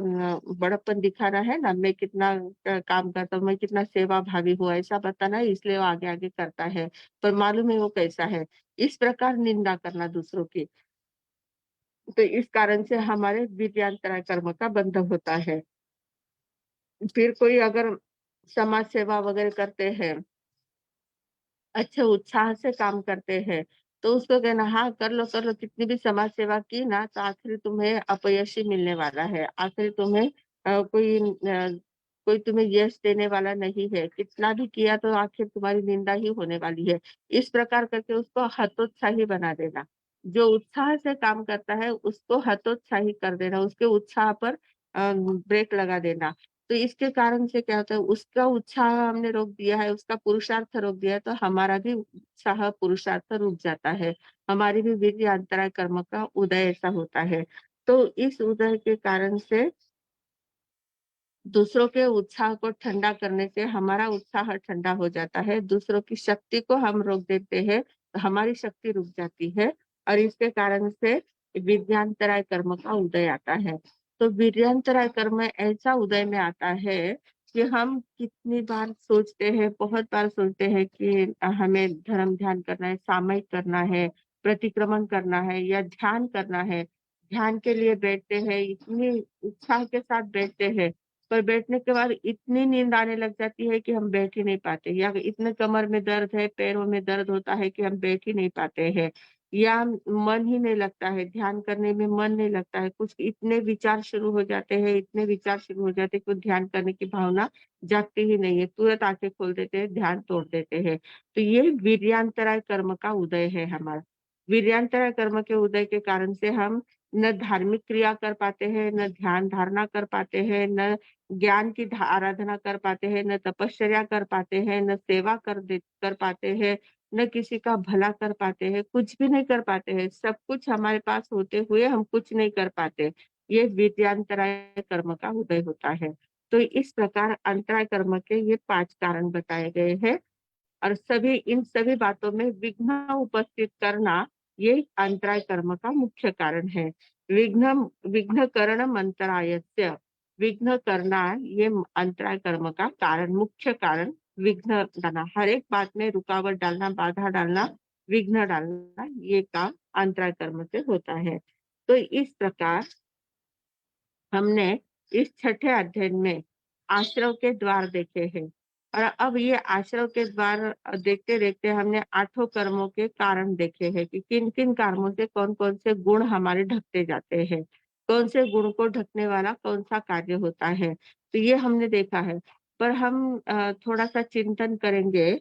बड़प्पन दिखाना है ना, मैं कितना काम करता हूँ, मैं कितना सेवाभावी हूँ, ऐसा बताना है इसलिए वो आगे-आगे करता है। पर मालूम है वो कैसा है। इस प्रकार निंदा करना दूसरों की। तो इस कारण से हमारे वीर्यांतराय कर्म का बंध होता है। फिर कोई अगर समाज सेवा वगैरह करते हैं, अच्छे उत्साह से काम करते हैं, तो उसको कहना हाँ, कर लो, कितनी भी समाज सेवा की ना तो आखिर तुम्हें अपयश ही मिलने वाला है। आखिर तुम्हें कोई तुम्हें यश देने वाला नहीं है। कितना भी किया तो आखिर तुम्हारी निंदा ही होने वाली है। इस प्रकार करके उसको हतोत्साही बना देना। जो उत्साह से काम करता है उसको हतोत्साही कर देना, उसके उत्साह पर ब्रेक लगा देना। तो इसके कारण से क्या होता है, उसका उत्साह हमने रोक दिया है, उसका पुरुषार्थ रोक दिया है, तो हमारा भी उत्साह पुरुषार्थ रुक जाता है। हमारी भी वीर्य अंतराय कर्म का उदय ऐसा होता है। तो इस उदय के कारण से दूसरों के उत्साह को ठंडा करने से हमारा उत्साह ठंडा हो जाता है। दूसरों की शक्ति को हम रोक देते हैं, तो हमारी शक्ति रुक जाती है और इसके कारण से विद्यांतराय कर्म का उदय आता है। तो विद्यांतराय कर्म ऐसा उदय में आता है कि हम कितनी बार सोचते हैं, बहुत बार सोचते हैं कि हमें धर्म ध्यान करना है, सामयिक करना है, प्रतिक्रमण करना है या ध्यान करना है। ध्यान के लिए बैठते हैं, इतनी उत्साह के साथ बैठते हैं, पर बैठने के बाद इतनी नींद आने लग जाती है कि हम बैठ ही नहीं पाते, या इतने कमर में दर्द है, पैरों में दर्द होता है कि हम बैठ ही नहीं पाते हैं, या मन ही नहीं लगता है, ध्यान करने में मन नहीं लगता है। कुछ इतने विचार शुरू हो जाते हैं, इतने विचार शुरू हो जाते हैं कि ध्यान करने की भावना जागती ही नहीं है। तुरंत आंखें खोल देते हैं, ध्यान तोड़ देते हैं। तो ये वीर्यांतराय कर्म का उदय है हमारा। वीर्यांतराय कर्म के उदय के कारण से हम न धार्मिक क्रिया कर पाते हैं, न ध्यान धारणा कर पाते हैं, न ज्ञान की आराधना कर पाते हैं, न तपश्चर्या कर पाते हैं, न सेवा कर पाते हैं, न किसी का भला कर पाते हैं, कुछ भी नहीं कर पाते हैं। सब कुछ हमारे पास होते हुए हम कुछ नहीं कर पाते। ये विद्यांतराय कर्म का उदय होता है। तो इस प्रकार अंतराय कर्म के ये 5 कारण बताए गए हैं और इन सभी बातों में विघ्न उपस्थित करना ये अंतराय कर्म का मुख्य कारण है। विघ्न विघ्न करणम अंतरायस्य, विघ्न करना ये अंतराय कर्म का कारण, मुख्य कारण विघ्न डालना, हर एक बात में रुकावट डालना, बाधा डालना, विघ्न डालना, ये काम अंतराय कर्म से होता है। तो इस प्रकार हमने इस छठे अध्ययन में आश्रव के द्वार देखे हैं और अब ये आश्रव के द्वार देखते देखते हमने 8 कर्मों के कारण देखे हैं कि किन किन कर्मों से कौन कौन से गुण हमारे ढकते जाते हैं, कौन से गुण को ढकने वाला कौन सा कार्य होता है। तो ये हमने देखा है, पर हम थोड़ा सा चिंतन करेंगे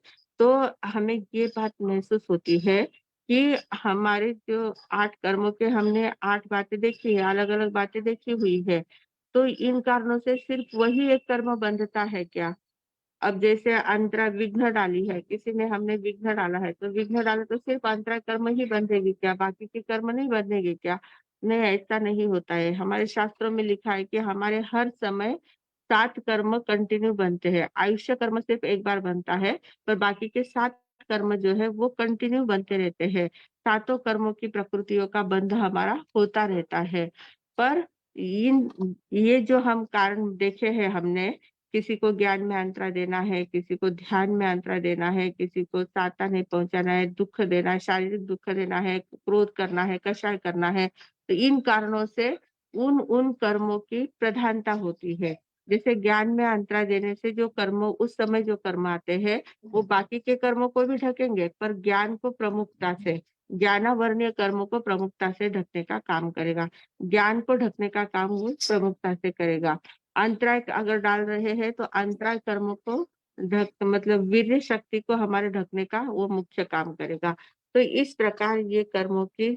तो हमें ये बात महसूस होती है कि हमारे जो 8 कर्मों के हमने 8 बातें देखी है, अलग अलग बातें देखी हुई है, तो इन कारणों से सिर्फ वही एक कर्म बंधता है क्या? अब जैसे अंतरा विघ्न डाली है, किसी ने हमने विघ्न डाला है, तो विघ्न डाला तो सिर्फ अंतरा कर्म ही बंधेगी क्या? बाकी के कर्म नहीं बंधेगी क्या? नहीं, ऐसा नहीं होता है। हमारे शास्त्रों में लिखा है कि हमारे हर समय 7 कर्म कंटिन्यू बनते हैं। आयुष्य कर्म सिर्फ एक बार बनता है, पर बाकी के 7 कर्म जो है वो कंटिन्यू बनते रहते हैं। सातों कर्मों की प्रकृतियों का बंध हमारा होता रहता है। पर ये जो हम कारण देखे हैं हमने, किसी को ज्ञान में अंतरा देना है, किसी को ध्यान में अंतरा देना है, किसी को साता नहीं पहुंचाना है, दुख देना है, शारीरिक दुख देना है, क्रोध करना है, कषाय करना है, तो इन कारणों से उन उन कर्मों की प्रधानता होती है। जैसे ज्ञान में अंतरा देने से जो कर्म उस समय जो कर्म आते हैं वो बाकी के कर्मों को भी ढकेंगे, पर ज्ञान को प्रमुखता से, ज्ञानावर्णीय कर्मों को प्रमुखता से ढकने का काम करेगा। ज्ञान को ढकने का काम वो प्रमुखता से करेगा। अंतराय अगर डाल रहे हैं तो अंतराय कर्मों को ढक मतलब वीर्य शक्ति को हमारे ढकने का वो मुख्य काम करेगा। तो इस प्रकार ये कर्मों की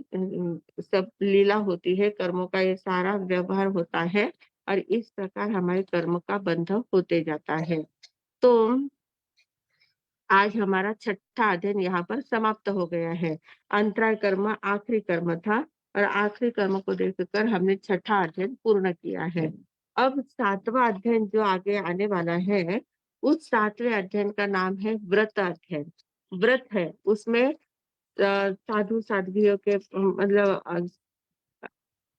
सब लीला होती है, कर्मों का ये सारा व्यवहार होता है और इस प्रकार हमारे कर्म का बंध होते जाता है। तो आज हमारा छठा अध्ययन यहाँ पर समाप्त हो गया है। अंतराय कर्म आखिरी कर्म था और आखिरी कर्म को देखकर हमने छठा अध्ययन पूर्ण किया है। अब 7वां अध्ययन जो आगे आने वाला है, उस 7वें अध्ययन का नाम है व्रत अध्ययन। व्रत है, उसमें साधु साध्वियों के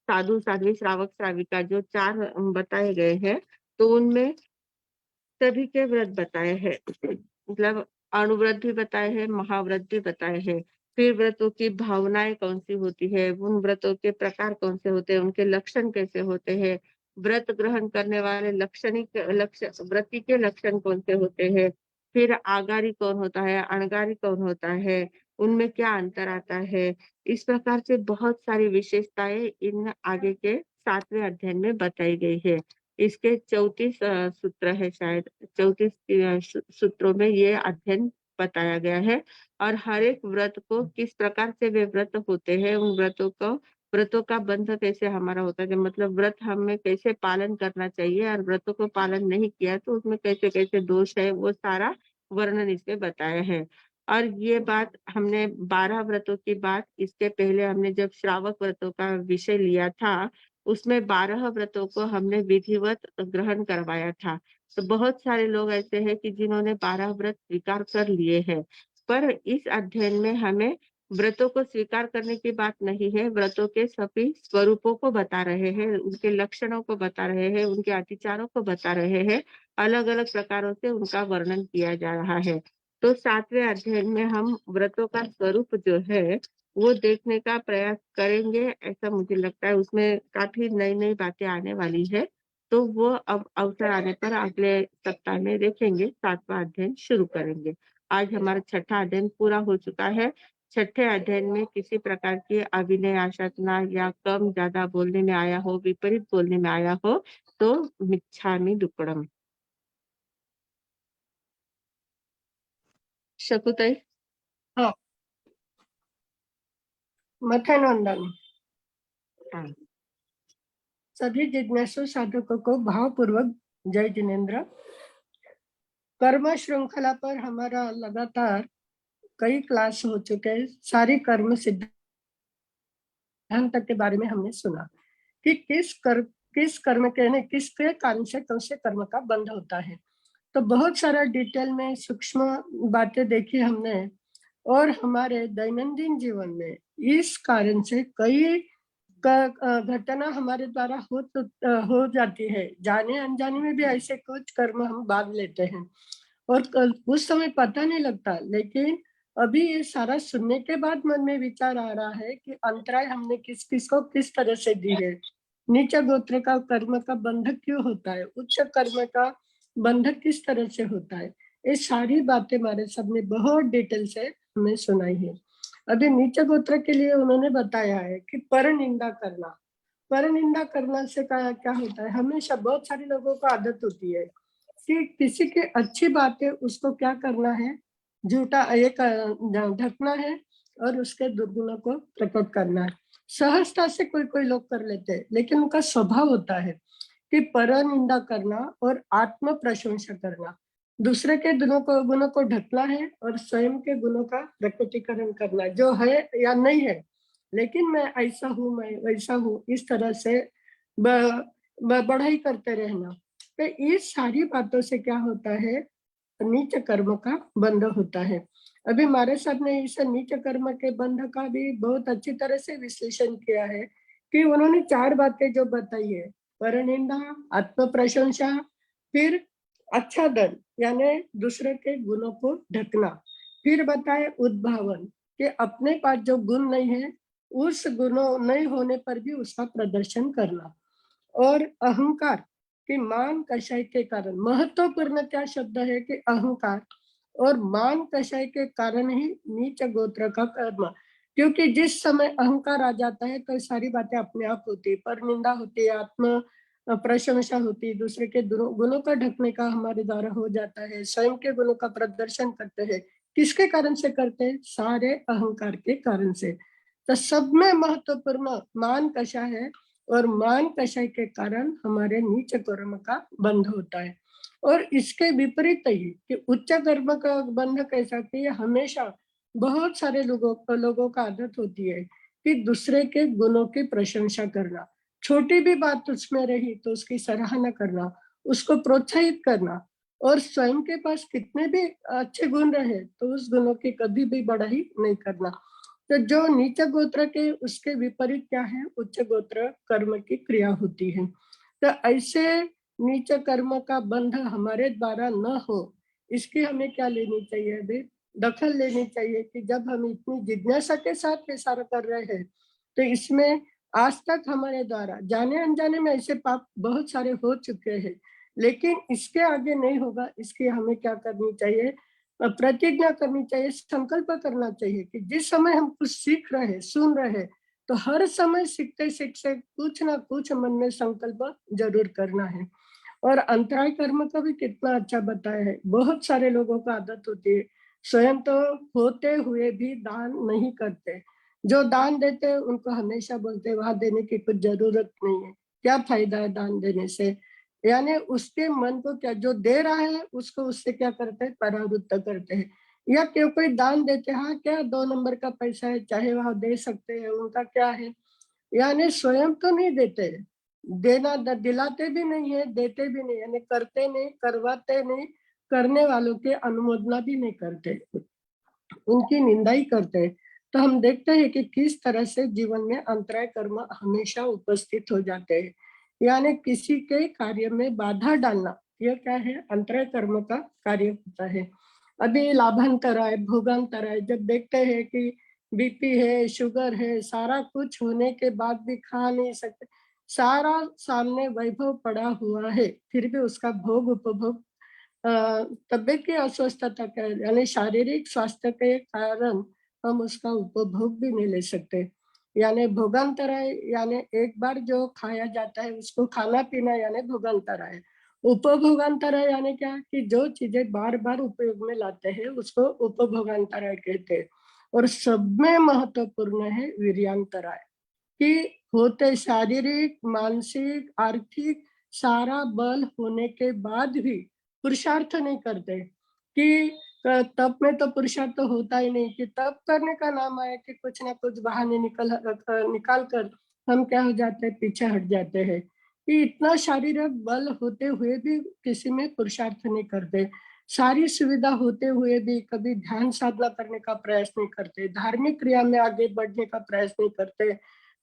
साधु साध्वी श्रावक श्राविका जो 4 बताए गए हैं, तो उनमें सभी के व्रत बताए हैं। मतलब अणुव्रत भी बताए हैं, महाव्रत भी बताए हैं। फिर व्रतों की भावनाएं कौन सी होती है, उन व्रतों के प्रकार कौन से होते हैं, उनके लक्षण कैसे होते हैं, व्रत ग्रहण करने वाले व्रती के लक्षण कौन से होते हैं, फिर आगारी कौन होता है, अणगारी कौन होता है, उनमें क्या अंतर आता है। इस प्रकार से बहुत सारी विशेषताएं इन आगे के 7वें अध्ययन में बताई गई है। इसके 34 सूत्र है, शायद 34 सूत्रों में ये अध्ययन बताया गया है। और हर एक व्रत को किस प्रकार से वे व्रत होते हैं, उन व्रतों का बंध कैसे हमारा होता है, मतलब व्रत हमें कैसे पालन करना चाहिए और व्रतों को पालन नहीं किया तो उसमें कैसे कैसे दोष है, वो सारा वर्णन इसमें बताया है। और ये बात हमने 12 व्रतों की बात इसके पहले हमने जब श्रावक व्रतों का विषय लिया था, उसमें 12 व्रतों को हमने विधिवत ग्रहण करवाया था। तो बहुत सारे लोग ऐसे हैं कि जिन्होंने 12 व्रत स्वीकार कर लिए हैं, पर इस अध्ययन में हमें व्रतों को स्वीकार करने की बात नहीं है, व्रतों के सभी स्वरूपों को बता रहे हैं, उनके लक्षणों को बता रहे हैं, उनके अतिचारों को बता रहे हैं, अलग अलग प्रकारों से उनका वर्णन किया जा रहा है। तो 7वें अध्ययन में हम व्रतों का स्वरूप जो है वो देखने का प्रयास करेंगे, ऐसा मुझे लगता है। उसमें काफी नई नई बातें आने वाली है, तो वो अब अवसर आने पर अगले सप्ताह में देखेंगे, 7वां अध्ययन शुरू करेंगे। आज हमारा 6ठा अध्ययन पूरा हो चुका है। 6ठे अध्ययन में किसी प्रकार की अभिनय आशतना या कम ज्यादा बोलने में आया हो, विपरीत बोलने में आया हो, तो मिच्छामि दुक्कडम। शकुताई। हाँ, मथनवंदन। हाँ। सभी जिज्ञासु साधकों को भावपूर्वक जय जिनेन्द्र। कर्म श्रृंखला पर हमारा लगातार कई क्लास हो चुके हैं। सारी कर्म सिद्धांत के बारे में हमने सुना कि किस कर्म के किसके कारण से कौन से कर्म का बंध होता है। तो बहुत सारा डिटेल में सूक्ष्म बातें देखी हमने, और हमारे दैनंदिन जीवन में इस कारण से कई घटना हमारे द्वारा हो जाती है। जाने अनजाने में भी ऐसे कुछ कर्म हम बांध लेते हैं और उस समय पता नहीं लगता, लेकिन अभी ये सारा सुनने के बाद मन में विचार आ रहा है कि अंतराय हमने किस किस को किस तरह से दी है। नीच गोत्र का कर्म का बंधक क्यों होता है, उच्च कर्म का बंधक किस तरह से होता है, ये सारी बातें हमारे सबने बहुत डिटेल से हमें सुनाई है। अभी नीच गोत्र के लिए उन्होंने बताया है कि पर निंदा करना से क्या होता है। हमेशा बहुत सारे लोगों को आदत होती है कि किसी की अच्छी बात है उसको क्या करना है, झूठा एक ढकना है और उसके दुर्गुणों को प्रकट करना है। सहजता से कोई कोई लोग कर लेते हैं, लेकिन उनका स्वभाव होता है कि पर निंदा करना और आत्म प्रशंसा करना, दूसरे के गुणों को ढकना है और स्वयं के गुणों का प्रकटीकरण करना, जो है या नहीं है, लेकिन मैं ऐसा हूँ, मैं वैसा हूँ, इस तरह से बढ़ाई करते रहना। तो इस सारी बातों से क्या होता है, नीच कर्म का बंध होता है। अभी हमारे साथ ने इस नीच कर्म के बंध का भी बहुत अच्छी तरह से विश्लेषण किया है कि उन्होंने 4 बातें जो बताई है, परनिंदा, आत्म प्रशंसा, फिर आच्छादन यानी दूसरे के गुणों को ढकना, फिर बताए उद्भावन कि अपने पास जो गुण नहीं है उस गुणों नहीं होने पर भी उसका प्रदर्शन करना, और अहंकार कि मान कषाय के कारण, महत्वपूर्ण क्या शब्द है कि अहंकार और मान कषाय के कारण ही नीच गोत्र का कर्म, क्योंकि जिस समय अहंकार आ जाता है तो सारी बातें अपने आप होती है, पर निंदा होती है, आत्म प्रशंसा होती है, दूसरे के गुणों का ढकने का हमारे द्वारा हो जाता है, स्वयं के गुणों का प्रदर्शन करते हैं। किसके कारण से करते हैं, सारे अहंकार के कारण से। तो सब में महत्वपूर्ण मान कषा है, और मान कषाय के कारण हमारे नीच कर्म का बंध होता है। और इसके विपरीत ही कि उच्च कर्म का बंध कैसा कि हमेशा बहुत सारे लोगों का आदत होती है कि दूसरे के गुणों की प्रशंसा करना, छोटी भी बात उसमें रही तो उसकी सराहना करना, उसको प्रोत्साहित करना, और स्वयं के पास कितने भी अच्छे गुण रहे तो उस गुणों की कभी भी बढ़ाई नहीं करना। तो जो नीच गोत्र के उसके विपरीत क्या है, उच्च गोत्र कर्म की क्रिया होती है। तो ऐसे नीच कर्म का बंध हमारे द्वारा न हो, इसकी हमें क्या लेनी चाहिए अभी, दखल लेनी चाहिए कि जब हम इतनी जिज्ञासा के साथ ये सारा कर रहे हैं तो इसमें आज तक हमारे द्वारा जाने अनजाने में ऐसे पाप बहुत सारे हो चुके हैं, लेकिन इसके आगे नहीं होगा। इसकी हमें क्या करनी चाहिए, प्रतिज्ञा करनी चाहिए, संकल्प करना चाहिए कि जिस समय हम कुछ सीख रहे हैं, सुन रहे हैं, तो हर समय सीखते सीखते कुछ ना कुछ मन में संकल्प जरूर करना है। और अंतराय कर्म का भी कितना अच्छा बताया है। बहुत सारे लोगों को आदत होती है, स्वयं तो होते हुए भी दान नहीं करते। जो दान देते हैं उनको हमेशा बोलते हैं वहां देने की कुछ जरूरत नहीं है, क्या फायदा है दान देने से। यानी उसके मन को क्या, जो दे रहा है उसको उससे क्या करते हैं, परावृत्त करते हैं। या क्यों कोई दान देते हैं, हाँ क्या 2 नंबर का पैसा है, चाहे वहां दे सकते हैं, उनका क्या है। यानी स्वयं तो नहीं देते, देना दिलाते भी नहीं है, देते भी नहीं, यानी करते नहीं, करवाते नहीं, करने वालों की अनुमोदना भी नहीं करते, उनकी निंदा ही करते हैं। तो हम देखते हैं कि किस तरह से जीवन में अंतराय कर्म हमेशा उपस्थित हो जाते हैं। यानी किसी के कार्य में बाधा डालना, यह क्या है, अंतराय कर्म का कार्य होता है। अभी लाभांतराय, भोगांतराय, जब देखते हैं कि बीपी है, शुगर है, सारा कुछ होने के बाद भी खा नहीं सकते, सारा सामने वैभव पड़ा हुआ है, फिर भी उसका भोग उपभोग, तबीयत की अस्वस्थता के यानी शारीरिक स्वास्थ्य के कारण हम उसका उपभोग भी नहीं ले सकते। यानी भोगांतराय, यानी एक बार जो खाया जाता है उसको खाना पीना यानी भोगांतराय। उपभोगांतराय यानी क्या, कि जो चीजें बार बार उपयोग में लाते हैं उसको उपभोगांतराय कहते हैं। और सब में महत्वपूर्ण है वीर्यांतराय, कि होते शारीरिक, मानसिक, आर्थिक सारा बल होने के बाद भी पुरुषार्थ नहीं करते। कि तप में तो पुरुषार्थ होता ही नहीं, कि तप करने का नाम आया कि कुछ ना कुछ बहाने निकाल कर हम क्या हो जाते हैं, पीछे हट जाते हैं। कि इतना शारीरिक बल होते हुए भी किसी में पुरुषार्थ नहीं करते, सारी सुविधा होते हुए भी कभी ध्यान साधना करने का प्रयास नहीं करते, धार्मिक क्रिया में आगे बढ़ने का प्रयास नहीं करते,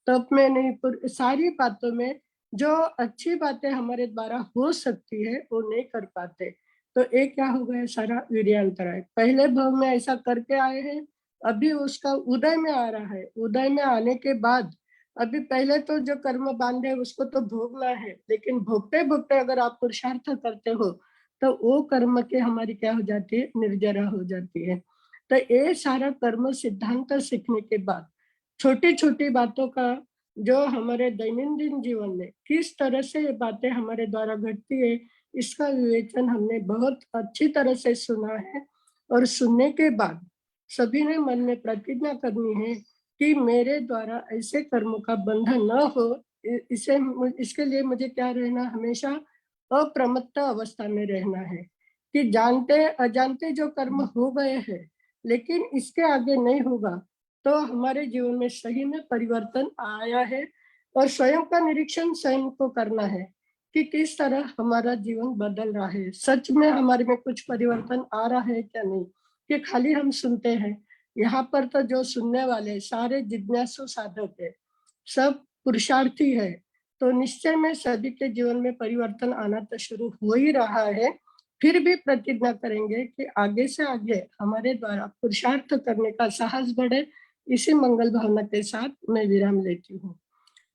तप में नहीं, सारी बातों में जो अच्छी बातें हमारे द्वारा हो सकती है वो नहीं कर पाते। तो एक क्या हो गया, सारा वीर्यांतराय, पहले भाव में ऐसा करके आए हैं, अभी उसका उदय में आ रहा है, उदय में आने के बाद अभी पहले तो जो कर्म बांधे उसको तो भोगना है, लेकिन भोगते भोगते अगर आप पुरुषार्थ करते हो तो वो कर्म के हमारी क्या हो जाती है, निर्जरा हो जाती है। तो ये सारा कर्म सिद्धांत सीखने के बाद छोटी छोटी बातों का जो हमारे दैनंदिन जीवन में किस तरह से ये बातें हमारे द्वारा घटती है, इसका विवेचन हमने बहुत अच्छी तरह से सुना है। और सुनने के बाद सभी ने मन में प्रतिज्ञा करनी है कि मेरे द्वारा ऐसे कर्मों का बंधन न हो। इसके लिए मुझे क्या रहना, हमेशा अप्रमत्त अवस्था में रहना है। कि जानते अजानते जो कर्म हो गए हैं लेकिन इसके आगे नहीं होगा, तो हमारे जीवन में सही में परिवर्तन आया है। और स्वयं का निरीक्षण स्वयं को करना है कि किस तरह हमारा जीवन बदल रहा है, सच में हमारे में कुछ परिवर्तन आ रहा है क्या नहीं, कि खाली हम सुनते हैं। यहाँ पर तो जो सुनने वाले सारे जिज्ञासु साधक है, सब पुरुषार्थी है, तो निश्चय में सभी के जीवन में परिवर्तन आना तो शुरू हो ही रहा है। फिर भी प्रतिज्ञा करेंगे कि आगे से आगे हमारे द्वारा पुरुषार्थ करने का साहस बढ़े। इसी मंगल भावना के साथ मैं विराम लेती हूँ।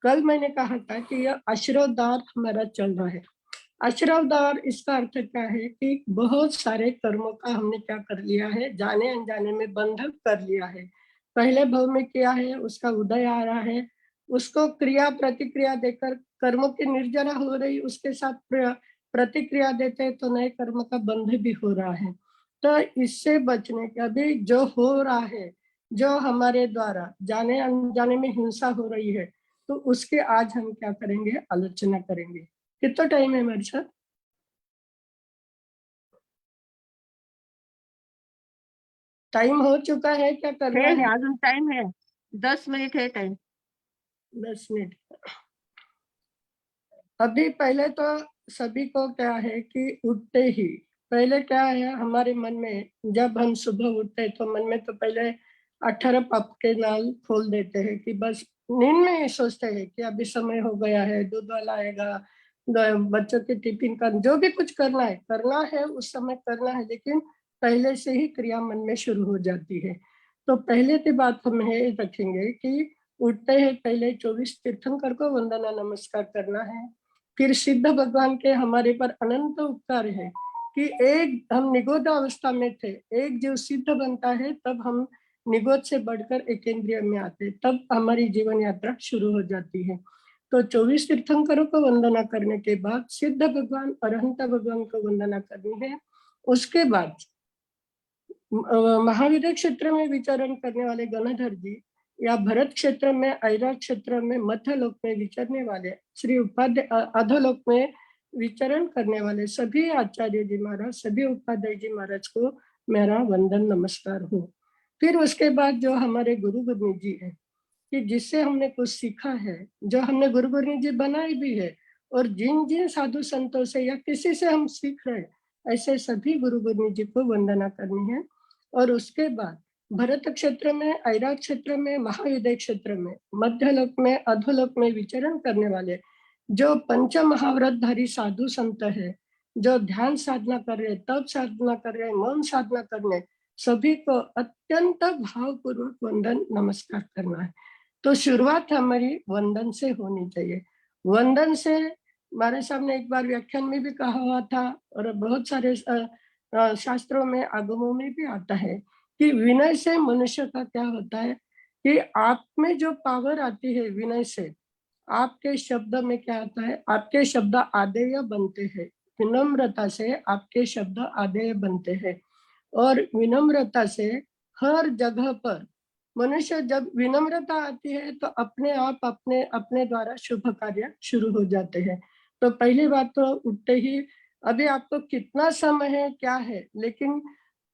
कल मैंने कहा था कि यह आशीर्वाद हमारा चल रहा है। आशीर्वाद इसका अर्थ क्या है, कि बहुत सारे कर्मों का हमने क्या कर लिया है, जाने अनजाने में बंधन कर लिया है। पहले भाव में किया है, उसका उदय आ रहा है, उसको क्रिया प्रतिक्रिया देकर कर्मों की निर्जरा हो रही, उसके साथ प्रतिक्रिया देते तो नए कर्म का बंध भी हो रहा है। तो इससे बचने के अभी जो हो रहा है, जो हमारे द्वारा जाने अनजाने में हिंसा हो रही है, तो उसके आज हम क्या करेंगे, आलोचना करेंगे। कितना टाइम है मेरे साथ? टाइम हो चुका है, क्या करना है? अजून टाइम है, 10 मिनिट है टाइम। 10 मिनट। अभी पहले तो सभी को क्या है कि उठते ही पहले क्या है हमारे मन में, जब हम सुबह उठते हैं तो मन में तो पहले 18 पाप के नाल खोल देते हैं कि बस नींद में ही सोचते हैं कि अभी समय हो गया है, दूध वाला आएगा, बच्चों के टिफिन का जो भी कुछ करना है उस समय करना है। लेकिन पहले से ही क्रिया मन में शुरू हो जाती है। तो पहले की बात हम ये रखेंगे कि उठते ही पहले 24 तीर्थंकर को वंदना नमस्कार करना है। फिर सिद्ध भगवान के हमारे पर अनंत उपकार है कि एक हम निगोद अवस्था में थे, एक जीव सिद्ध बनता है तब हम निगोद से बढ़कर एकेंद्रिय में आते, तब हमारी जीवन यात्रा शुरू हो जाती है। तो 24 तीर्थंकरों को वंदना करने के बाद सिद्ध भगवान अरहंत भगवान को वंदना करनी है। उसके बाद महाविद्य क्षेत्र में विचरण करने वाले गणधर जी या भरत क्षेत्र में, ऐरावत क्षेत्र में, मध्यलोक में विचरने वाले, श्री उपाध्याय अधोलोक में विचरण करने वाले सभी आचार्य जी महाराज, सभी उपाध्याय जी महाराज को मेरा वंदन नमस्कार हो। फिर उसके बाद जो हमारे गुरु गुरु जी है कि जिससे हमने कुछ सीखा है, जो हमने गुरु गुरु जी बनाई भी है, और जिन जिन साधु संतों से या किसी से हम सीख रहे, ऐसे सभी गुरु गुरु जी को वंदना करनी है। और उसके बाद भरत क्षेत्र में, ऐरावत क्षेत्र में, महाविद्य क्षेत्र में, मध्यलोक में, अधोलोक में विचरण करने वाले जो पंच महाव्रतधारी साधु संत है, जो ध्यान साधना कर रहे, तप साधना कर रहे, मौन साधना करने, सभी को अत्यंत भावपूर्वक वंदन नमस्कार करना है। तो शुरुआत हमारी वंदन से होनी चाहिए। वंदन से हमारे सामने एक बार व्याख्यान में भी कहा हुआ था और बहुत सारे शास्त्रों में, आगमों में भी आता है कि विनय से मनुष्य का क्या होता है कि आप में जो पावर आती है विनय से, आपके शब्द में क्या आता है, आपके शब्द आदेय बनते हैं। विनम्रता से आपके शब्द आदेय बनते हैं और विनम्रता से हर जगह पर मनुष्य, जब विनम्रता आती है तो अपने आप अपने अपने द्वारा शुभ कार्य शुरू हो जाते हैं। तो पहली बात तो उठते ही, अभी आपको कितना समय है क्या है, लेकिन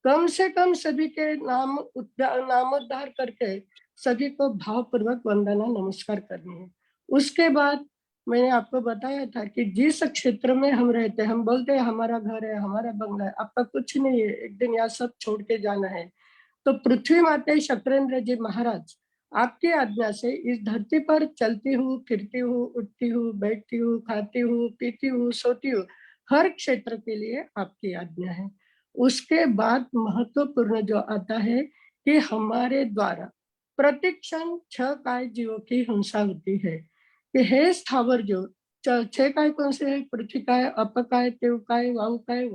कम से कम सभी के नामोद्धार करके सभी को भावपूर्वक वंदना नमस्कार करनी है। उसके बाद मैंने आपको बताया था कि जिस क्षेत्र में हम रहते हैं, हम बोलते हैं हमारा घर है, हमारा बंगला है, आपका कुछ नहीं है, एक दिन यहाँ सब छोड़ के जाना है। तो पृथ्वी माते शक्रेंद्र जी महाराज आपकी आज्ञा से इस धरती पर चलती हूँ, फिरती हूँ, उठती हूँ, बैठती हूँ, खाती हूँ, पीती हूँ, सोती हूँ, हर क्षेत्र के लिए आपकी आज्ञा है। उसके बाद महत्वपूर्ण जो आता है कि हमारे द्वारा प्रतिक्षण 6 काय जीवों की हिंसा होती है कि हे स्थावर जीव, 6 काय कौन से है? पृथ्वी काय, अप काय, तेव काय, वायु काय,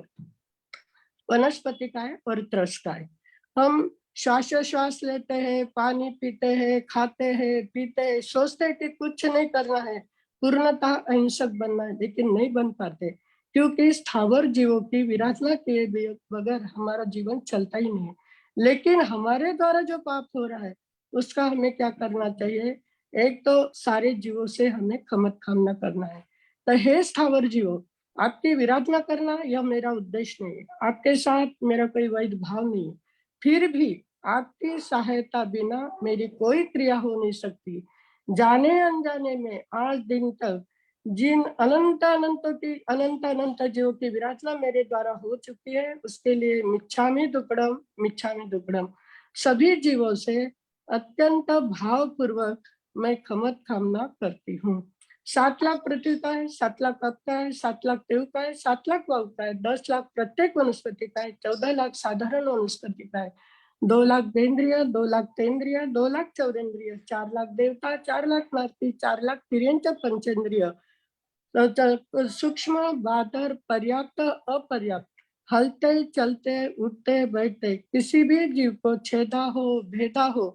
वनस्पति काय और त्रस काय। हम श्वास लेते हैं, पानी पीते हैं, खाते हैं, पीते हैं, सोचते हैं कि कुछ नहीं करना है, पूर्णतः अहिंसक बनना है, लेकिन नहीं बन पाते क्योंकि स्थावर जीवों की विराधना के बगैर हमारा जीवन चलता ही नहीं है। लेकिन हमारे द्वारा जो पाप हो रहा है उसका हमें क्या करना चाहिए? एक तो सारे जीवों से हमें खमत खामना करना है। तो हे स्थावर जीवों, आपकी विराधना करना यह मेरा उद्देश्य नहीं है, आपके साथ मेरा कोई वैध भाव नहीं है, फिर भी आपकी सहायता बिना मेरी कोई क्रिया हो नहीं सकती। जाने अनजाने में आज दिन तक जिन अनंत अनंत जीवों की विराधना मेरे द्वारा हो चुकी है, उसके लिए मिच्छामि दुक्कडम, मिच्छामि दुक्कडम। सभी जीवों से अत्यंत भावपूर्वक मैं खमत कामना करती हूँ। 7 लाख पृथ्वी का है, 7 लाख कप का है, 7 लाख तेव का है, 7 लाख वायु का है, 10 लाख प्रत्येक वनस्पति का है, 14 लाख साधारण वनस्पति का है, 2 लाख देन्द्रिय, 2 लाख तेन्द्रिय, 2 लाख चौरेन्द्रिय, 4 लाख देवता, 4 लाख नारती, 4 लाख तिर्यंच पंचेंद्रिय, सूक्ष्म, बादर, पर्याप्त, अपर्याप्त, हलते चलते उठते बैठते किसी भी जीव को छेदा हो, भेदा हो,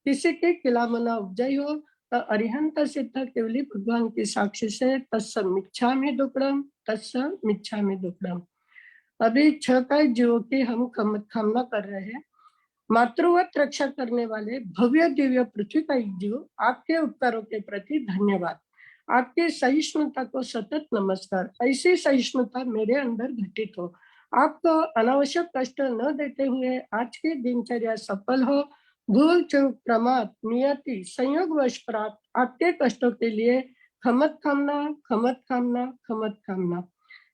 किसी की किलामना उपजाई हो, तो अरिहंत सिद्ध केवली भगवान की साक्षी से तत्स मिच्छामि दुक्कडम, तत्स मिच्छामि दुक्कडम। अभी 6 काय जीवों की हम कामना कर रहे हैं। मातृवत रक्षा करने वाले भव्य दिव्य पृथ्वी का जीव, आपके उपकारों के प्रति धन्यवाद। आपके सहिष्णुता को सतत नमस्कार। ऐसी सहिष्णुता मेरे अंदर घटित हो। आपको अनावश्यक कष्ट न देते हुए आज की दिनचर्या सफल हो। भूल चूक प्रमाद नियति संयोगवश प्राप्त आपके कष्टों के लिए खमत कामना, खमत कामना, खमत कामना।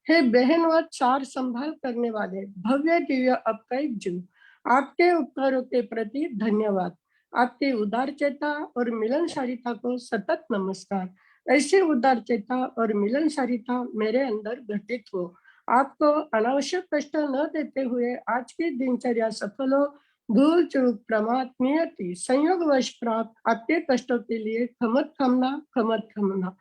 हे बहनवत सार संभाल करने वाले भव्य दिव्य अपकायिक जीव, आपके उपकारों के प्रति धन्यवाद। आपकी उदारचेता और मिलनसारिता को सतत नमस्कार। ऐसी उदारचेता और मिलनसारिता मेरे अंदर घटित हो। आपको अनावश्यक कष्ट न देते हुए आज की दिनचर्या सफल हो। भूल चूक प्रमाद नियति संयोगवश प्राप्त आपके कष्टों के लिए खमत खामना, खमत खामना।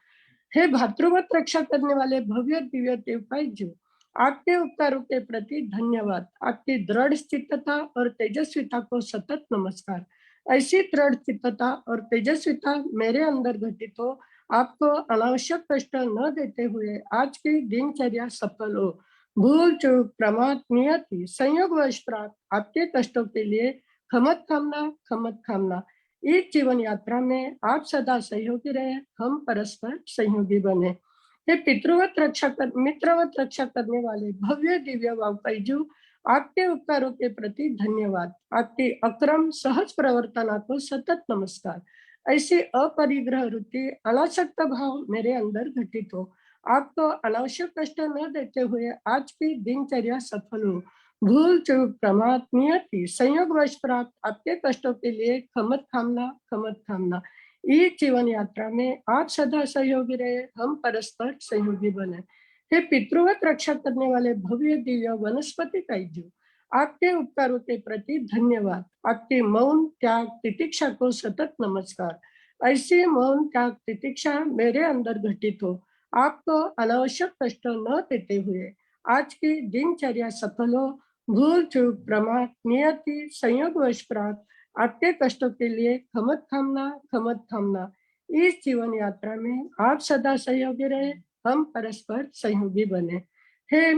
हे भातृवत रक्षा करने वाले भव्य दिव्य देवताई जो, आपके उपकारों के प्रति धन्यवाद। आपकी दृढ़ स्थिरता और तेजस्विता को सतत नमस्कार। ऐसी दृढ़ स्थिरता और तेजस्विता मेरे अंदर घटित हो। आपको अनावश्यक कष्ट न देते हुए आज की दिनचर्या सफल हो। भूल चूक प्रमाद नियति संयोगवश प्राप्त आपके कष्टों के लिए खमत खामना, खमत खामना। इस जीवन यात्रा में आप सदा सहयोगी रहे, हम परस्पर सहयोगी बने। हे पितृवत रक्षा कर मित्रवत रक्षा करने वाले भव्य दिव्य वावकैजू, आपके उपकारों के प्रति धन्यवाद। आपकी अक्रम सहज प्रवर्तना को सतत नमस्कार। ऐसी अपरिग्रह वृत्ति अनासक्त भाव मेरे अंदर घटित हो। आपको अनावश्यक कष्ट न देते हुए आज की दिनचर्या सफल हो। भूल चूक प्रमाद नियति संयोगवश प्राप्त आपके कष्टों के लिए खमत खामना, खमत खामना। इस जीवन यात्रा में आप सदा सहयोगी रहे, हम परस्पर सहयोगी बने। हे पितृवत रक्षा करने वाले भव्य दिव्य वनस्पति काइजू, आपके उपकारों के प्रति धन्यवाद। आपके मौन त्याग तितिक्षा को सतत नमस्कार। ऐसी मौन त्याग तितिक्षा मेरे अंदर घटित हो। आपको अनावश्यक कष्ट न देते हुए आज की दिनचर्या सफल हो। भूल चूक प्रमाद नियति संयोगवश प्राप्त आपके कष्टों के लिए खमत खामना, खमत खामना। इस जीवन यात्रा में आप सदा सहयोगी रहे, हम परस्पर सहयोगी बने। हे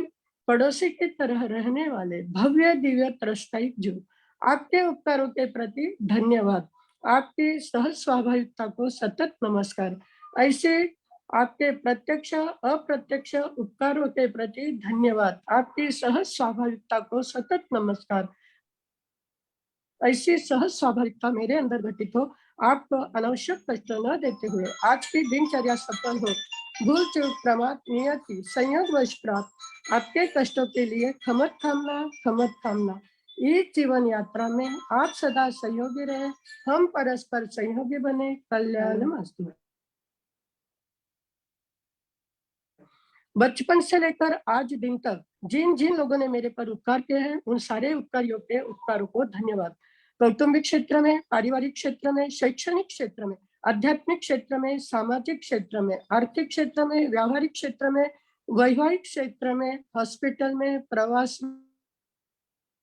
पड़ोसी की तरह रहने वाले भव्य दिव्य त्रस्ताई जो, आपके उपकारों के प्रति धन्यवाद। आपकी सहज स्वाभाविकता को सतत नमस्कार। ऐसे आपके प्रत्यक्ष अप्रत्यक्ष उपकारों के प्रति धन्यवाद। आपकी सहज स्वाभाविकता को सतत नमस्कार। ऐसी सहज स्वाभाविकता मेरे अंदर घटित हो। आपको अनावश्यक कष्ट न देते हुए आज की दिनचर्या सफल हो। भूल चूक प्रमाद नियति संयोगवश प्राप्त आपके कष्टों के लिए खमत खामना, खमत खामना। इस जीवन यात्रा में आप सदा सहयोगी रहे, हम परस्पर सहयोगी बने। कल्याणमस्तु। बचपन से लेकर आज दिन तक जिन जिन लोगों ने मेरे पर उपकार किए हैं, उन सारे उपकारियों के उपकारों को धन्यवाद। कौटुंबिक क्षेत्र में, पारिवारिक क्षेत्र में, शैक्षणिक क्षेत्र में, आध्यात्मिक क्षेत्र में, सामाजिक क्षेत्र में, आर्थिक क्षेत्र में, व्यावहारिक क्षेत्र में, वैवाहिक क्षेत्र में, हॉस्पिटल में, प्रवास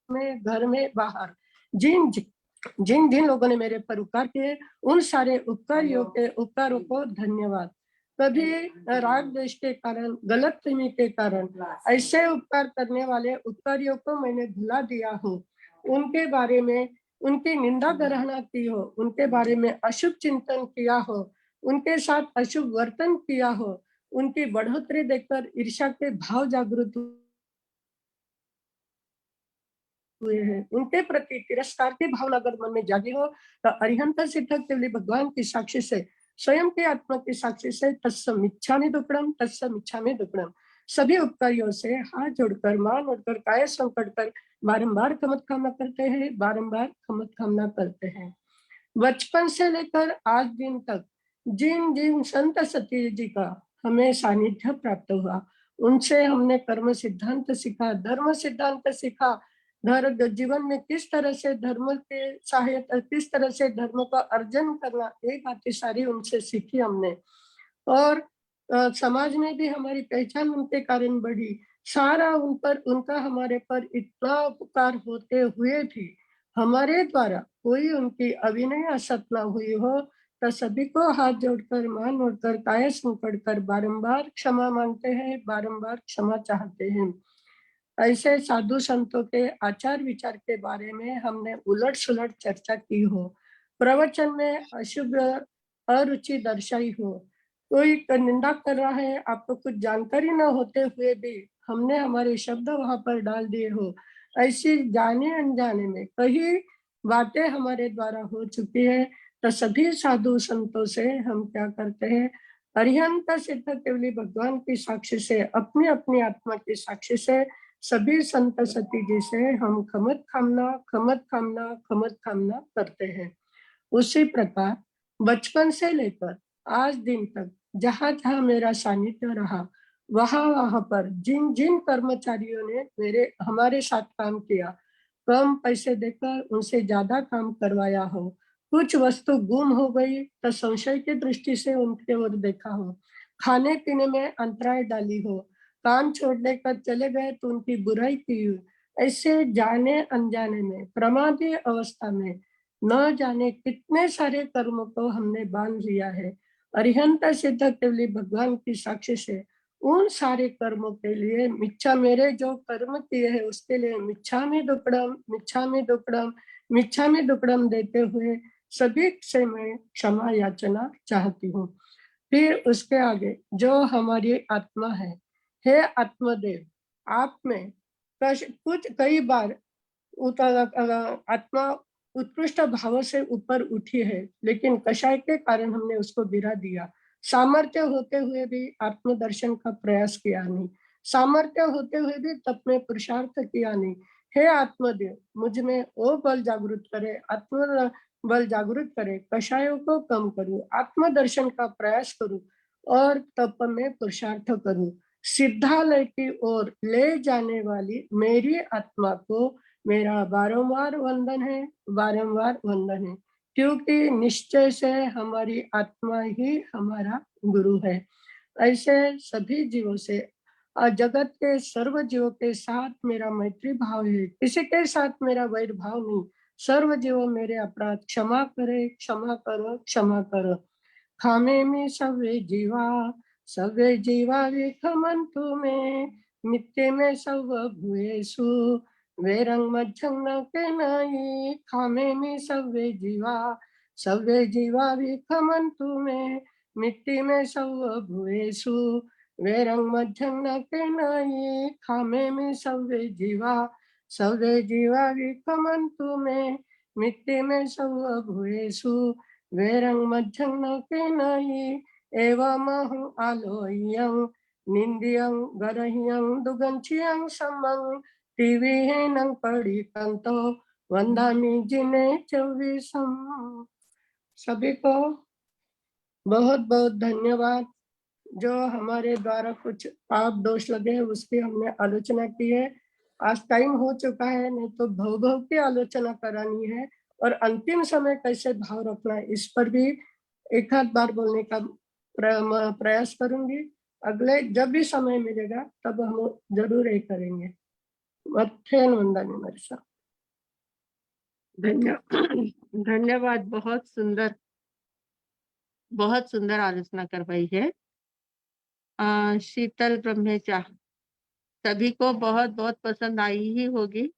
में, घर में, बाहर, जिन जिन जिन लोगों ने मेरे पर उपकार किए, उन सारे उपकारियों के उपकारों को धन्यवाद। कभी राग द्वेष के कारण, गलतफहमी के कारण ऐसे उपकार करने वाले उपकारियों को मैंने भुला दिया हो, उनके बारे में उनकी निंदा गणना की हो, उनके बारे में अशुभ चिंतन किया हो, उनके साथ अशुभ वर्तन किया हो, उनकी बढ़ोतरी देखकर ईर्ष्या के भाव जागृत हुए हैं, उनके प्रति तिरस्कार की भावना अगर मन में जागी हो, तो अरिहंत सिद्धक केवली भगवान की साक्षी से, स्वयं के आत्मा की साक्षी से तत्सम इच्छामि दुक्कडम, तत्सम इच्छामि दुक्कडम। सभी उपकारियों से हाथ जोड़कर, मान उठकर, काया संकट कर बारंबार खमत कामना करते हैं, बारंबार खमत कामना करते हैं। बचपन से लेकर आज दिन तक जिन जिन संत सती जी का हमें सानिध्य प्राप्त हुआ, उनसे हमने कर्म सिद्धांत सीखा, धर्म सिद्धांत सीखा। धर्म जीवन में किस तरह से धर्म के सहायता, किस तरह से धर्म का अर्जन करना, ये बातें सारी उनसे सीखी हमने। और समाज में भी हमारी पहचान उनके कारण बढ़ी। सारा उन पर उनका हमारे पर इतना उपकार होते हुए भी हमारे द्वारा कोई उनकी अभिनय असत न हुई हो, तो सभी को हाथ जोड़कर, मान उठकर, काया संकट कर बारंबार क्षमा मांगते हैं, बारंबार क्षमा चाहते हैं। ऐसे साधु संतों के आचार विचार के बारे में हमने उलट सुलट चर्चा की हो, प्रवचन में अशुभ अरुचि दर्शाई हो, कोई निंदा कर रहा है, आपको कुछ जानकारी न होते हुए भी हमने हमारे शब्द वहां पर डाल दिए हो, ऐसी जाने अनजाने में कई बातें हमारे द्वारा हो चुकी है। तो सभी साधु संतों से हम क्या करते हैं, अरिहंत सिद्ध केवली भगवान की साक्षी से, अपनी अपनी आत्मा की साक्षी से, सभी संत सती जी से हम खमत खामना, खमत खामना, खमत खामना करते हैं। उसी प्रकार बचपन से लेकर आज दिन तक जहां जहां मेरा सानिध्य रहा, वहां पर जिन जिन कर्मचारियों ने हमारे साथ काम किया, कम पैसे देकर उनसे ज्यादा काम करवाया हो, कुछ वस्तु गुम हो गई तो संशय की दृष्टि से उनके ओर देखा हो, खाने पीने में अंतराय डाली हो, काम छोड़ने कर चले गए तो उनकी बुराई की हो, ऐसे जाने अनजाने में प्रमादी अवस्था में न जाने कितने सारे कर्मों को हमने बांध लिया है। अरिहंत सिद्ध केवली भगवान की साक्षी से उन सारे कर्मों के लिए मिच्छा, मेरे जो कर्म किए हैं उसके लिए मिच्छामि दुक्कडम, मिच्छामि दुक्कडम, मिच्छामि दुक्कडम देते हुए सभी से मैं क्षमा याचना चाहती हूँ। फिर उसके आगे जो हमारी आत्मा है, हे आत्मदेव, आप में कुछ कई बार आत्मा उत्कृष्ट भाव से ऊपर उठी है, लेकिन कषाय के कारण हमने उसको गिरा दिया। सामर्थ्य होते हुए भी आत्मदर्शन का प्रयास किया नहीं, सामर्थ्य होते हुए भी तप में पुरुषार्थ किया नहीं। हे आत्मदेव, मुझ में वो बल जागृत करे, आत्म बल जागृत करे, कषायों को कम करूं, आत्मदर्शन का प्रयास करूं और तप में पुरुषार्थ करूं। सिद्धालय की ओर ले जाने वाली मेरी आत्मा को मेरा बारंबार वंदन है, बारंबार वंदन है, क्योंकि निश्चय से हमारी आत्मा ही हमारा गुरु है। ऐसे सभी जीवों से जगत के सर्व जीवों के साथ मेरा मैत्री भाव है, किसी के साथ मेरा वैर भाव नहीं। सर्व जीवों मेरे अपराध क्षमा करे, क्षमा करो, क्षमा करो। खामे में सवे जीवा विखमंतु में, नित्य में सव भूयेषु वेरंग मज्जंग न के नाई। खामे में सवे जीवा विखमंतु में, मिट्टी में सव भूयेषु वेरंग मज्जंग न के नाई। खामे में सवे जीवा विखमंतु में, मिट्टी में सव भूयेषु वेरंग मज्जंग न के नाई। एवमहं आलोह्यं निंद्यं गरह्यं दुगंचियं समं, टीवीहेनं पढ़िकंतो वंदामि जिने चौबीसम। सभी को बहुत बहुत धन्यवाद। जो हमारे द्वारा कुछ पाप दोष लगे हैं उसकी हमने आलोचना की है। आज टाइम हो चुका है, नहीं तो भव की आलोचना करानी है और अंतिम समय कैसे भाव रखना है इस पर भी एक आध बार बोलने का प्रयास करूंगी। अगले जब भी समय मिलेगा तब हम जरूर ये करेंगे। मत्थेन वंदनी मरसा। धन्यवाद। बहुत सुंदर आलोचना करवाई है। शीतल ब्रह्मेचा सभी को बहुत बहुत पसंद आई ही होगी।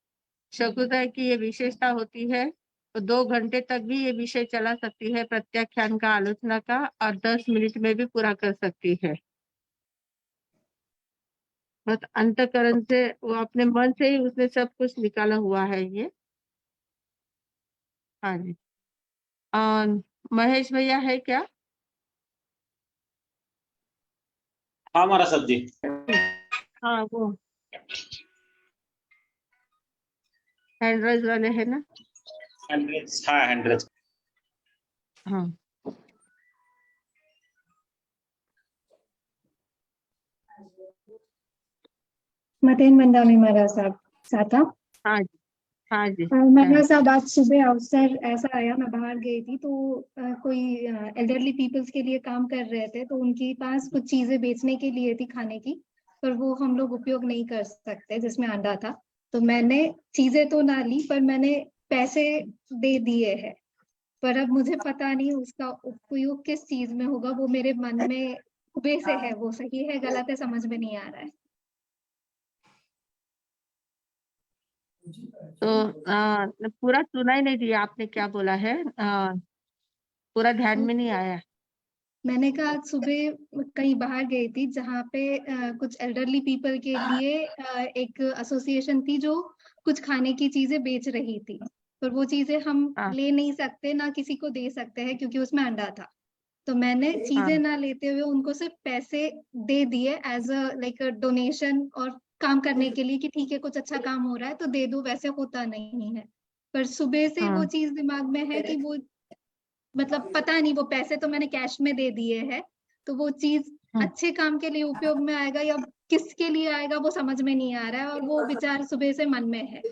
शकुंतला की ये विशेषता होती है तो 2 घंटे तक भी ये विषय चला सकती है प्रत्याख्यान का, आलोचना का, और 10 मिनट में भी पूरा कर सकती है। बहुत अंतकरण से, वो अपने मन से ही उसने सब कुछ निकाला हुआ है ये। हाँ जी। महेश भैया है क्या? हाँ हमारा सब जी। हाँ, वो हैंड राइज वाले है ना? Hand raise. हाँ। मतेन मंदानी महाराज साहब साथा। हाँ जी, हाँ जी। महाराज साहब आज सुबह अवसर ऐसा आया, मैं बाहर गई थी तो कोई एल्डरली पीपल्स के लिए काम कर रहे थे, तो उनके पास कुछ चीजें बेचने के लिए थी खाने की, पर वो हम लोग उपयोग नहीं कर सकते जिसमें अंडा था। तो मैंने चीजें तो ना ली पर मैंने पैसे दे दिए हैं, पर अब मुझे पता नहीं उसका उपयोग किस चीज में होगा। वो मेरे मन में सुबह से है, वो सही है गलत है समझ में नहीं आ रहा है। तो पूरा सुना ही नहीं दिया आपने क्या बोला है, पूरा ध्यान में नहीं आया। मैंने कहा आज सुबह कहीं बाहर गई थी जहाँ पे कुछ एल्डरली पीपल के लिए एक एसोसिएशन थी जो कुछ खाने की चीजें बेच रही थी, पर वो चीजें हम ले नहीं सकते ना किसी को दे सकते हैं क्योंकि उसमें अंडा था। तो मैंने चीजें ना लेते हुए उनको सिर्फ पैसे दे दिए एज अ लाइक डोनेशन और काम करने के लिए कि ठीक है कुछ अच्छा काम हो रहा है तो दे दो, वैसे होता नहीं है। पर सुबह से वो चीज दिमाग में है कि वो मतलब पता नहीं, वो पैसे तो मैंने कैश में दे दिए हैं तो वो चीज अच्छे काम के लिए उपयोग में आएगा या किसके लिए आएगा वो समझ में नहीं आ रहा है, और वो विचार सुबह से मन में है।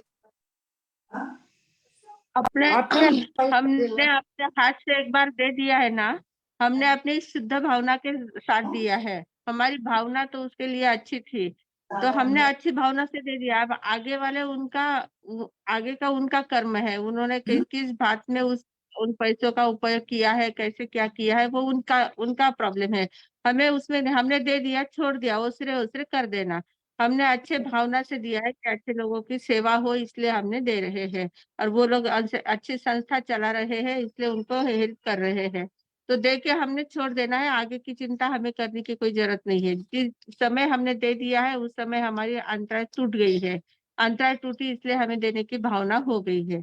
हमने अपने हाथ से एक बार दे दिया है ना, हमने अपनी शुद्ध भावना के साथ दिया है। हमारी भावना तो उसके लिए अच्छी थी, तो हमने अच्छी भावना से दे दिया। अब आगे वाले आगे का उनका कर्म है, उन्होंने किस बात में उन पैसों का उपयोग किया है, कैसे क्या किया है, वो उनका प्रॉब्लम है। हमें उसमें हमने दे दिया, छोड़ दिया, उसरे कर देना। हमने अच्छे भावना से दिया है कि अच्छे लोगों की सेवा हो, इसलिए हमने दे रहे हैं। और वो लोग अच्छी संस्था चला रहे हैं, इसलिए उनको हेल्प कर रहे हैं। तो दे के हमने छोड़ देना है, आगे की चिंता हमें करने की कोई जरूरत नहीं है। जिस समय हमने दे दिया है उस समय हमारी अंतराय टूट गई है। अंतराय टूटी इसलिए हमें देने की भावना हो गई है,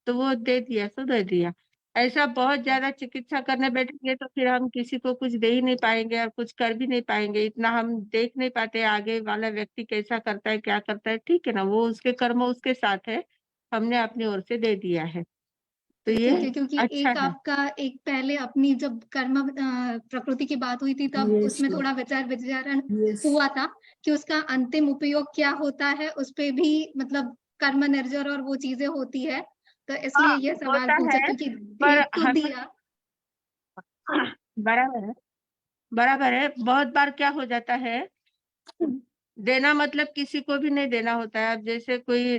तो वो दे दिया तो दे दिया। ऐसा बहुत ज्यादा चिकित्सा करने बैठेंगे तो फिर हम किसी को कुछ दे ही नहीं पाएंगे और कुछ कर भी नहीं पाएंगे। इतना हम देख नहीं पाते आगे वाला व्यक्ति कैसा करता है, क्या करता है। ठीक है ना, वो उसके कर्म उसके साथ है, हमने अपनी ओर से दे दिया है, तो ये ठीक है, क्योंकि अच्छा एक है। आपका एक पहले अपनी जब कर्म प्रकृति की बात हुई थी तब उसमें थोड़ा विचारण हुआ था कि उसका अंतिम उपयोग क्या होता है, उस पे भी मतलब कर्म निर्जर और वो चीजें होती है, तो इसलिए ये सवाल होता पूछा है, क्योंकि पर दे तो हमें दिया। बराबर है, बराबर है। बहुत बार क्या हो जाता है, देना मतलब किसी को भी नहीं देना होता है। अब जैसे कोई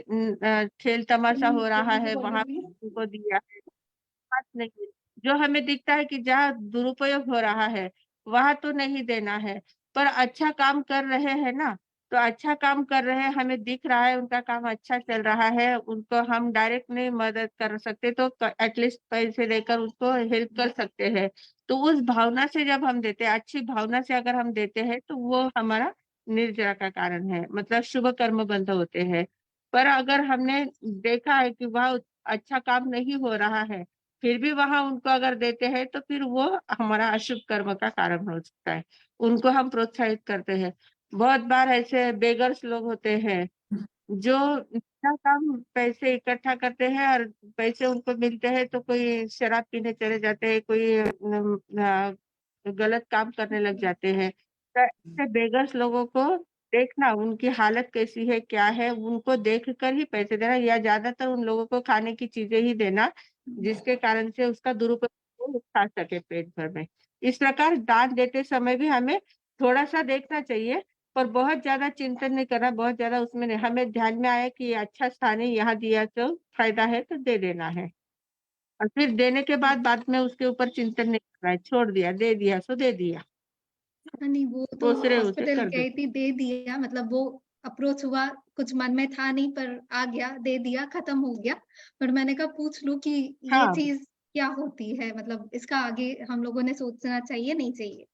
खेल तमाशा हो रहा है, वहां को दिया है, बात नहीं। जो हमें दिखता है कि जहाँ दुरुपयोग हो रहा है वहां तो नहीं देना है, पर अच्छा काम कर रहे हैं ना, तो अच्छा काम कर रहे हैं, हमें दिख रहा है उनका काम अच्छा चल रहा है, उनको हम डायरेक्ट नहीं मदद कर सकते तो एटलीस्ट पैसे लेकर उसको हेल्प कर सकते हैं। तो उस भावना से जब हम देते हैं, अच्छी भावना से अगर हम देते हैं, तो वो हमारा निर्जरा का कारण है, मतलब शुभ कर्म बंद होते हैं। पर अगर हमने देखा है कि वह अच्छा काम नहीं हो रहा है, फिर भी वहां उनको अगर देते हैं, तो फिर वो हमारा अशुभ कर्म का कारण हो सकता है। उनको हम प्रोत्साहित करते हैं। बहुत बार ऐसे बेगर्स लोग होते हैं जो इतना कम पैसे इकट्ठा करते हैं और पैसे उनको मिलते हैं तो कोई शराब पीने चले जाते हैं, कोई गलत काम करने लग जाते हैं। तो ऐसे बेगर्स लोगों को देखना, उनकी हालत कैसी है, क्या है, उनको देख कर ही पैसे देना, या ज्यादातर उन लोगों को खाने की चीजें ही देना जिसके कारण से उसका दुरुपयोग वो खा सके पेट भर में। इस प्रकार दान देते समय भी हमें थोड़ा सा देखना चाहिए, पर बहुत ज्यादा चिंतन नहीं करना, बहुत ज्यादा उसमें नहीं। हमें ध्यान में आया कि ये अच्छा स्थान है, यहाँ दिया तो फायदा है तो दे देना है, और फिर देने के बाद में उसके ऊपर चिंतन नहीं करना है। छोड़ दिया, दे दिया सो दे दिया, नहीं, वो तो दूसरे उसे हॉस्पिटल कर दे। गई थी, दे दिया, मतलब वो अप्रोच हुआ, कुछ मन में था नहीं पर आ गया, दे दिया, खत्म हो गया। पर मैंने कहा पूछ लूं कि ये हाँ, चीज क्या होती है, मतलब इसका आगे हम लोगों ने सोचना चाहिए नहीं चाहिए।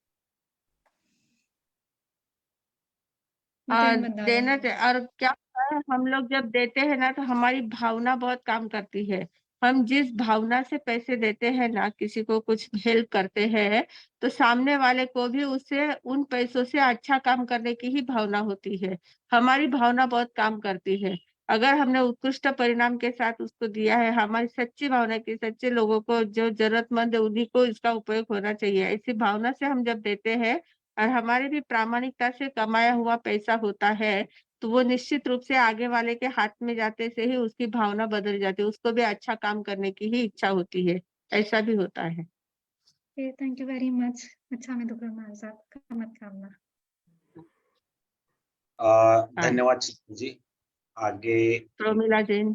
मतेन देना बंदाना। चाहिए। और क्या होता है, हम लोग जब देते हैं ना तो हमारी भावना बहुत काम करती है। हम जिस भावना से पैसे देते हैं ना, किसी को कुछ हेल्प करते हैं, तो सामने वाले को भी उससे उन पैसों से अच्छा काम करने की ही भावना होती है। हमारी भावना बहुत काम करती है। अगर हमने उत्कृष्ट परिणाम के साथ उसको दिया है, हमारी सच्ची भावना की, सच्चे लोगों को जो जरूरतमंद है उन्हीं को इसका उपयोग होना चाहिए, ऐसी भावना से हम जब देते हैं और हमारे भी प्रामाणिकता से कमाया हुआ पैसा होता है, तो वो निश्चित रूप से आगे वाले के हाथ में जाते से ही उसकी भावना बदल जाती है, उसको भी अच्छा काम करने की ही इच्छा होती है। ऐसा भी होता है। Thank you very much. अच्छा, मैं दोपहर साथ मत कामना। हाँ, धन्यवाद चित्तू जी। आगे प्रोमिला जैन,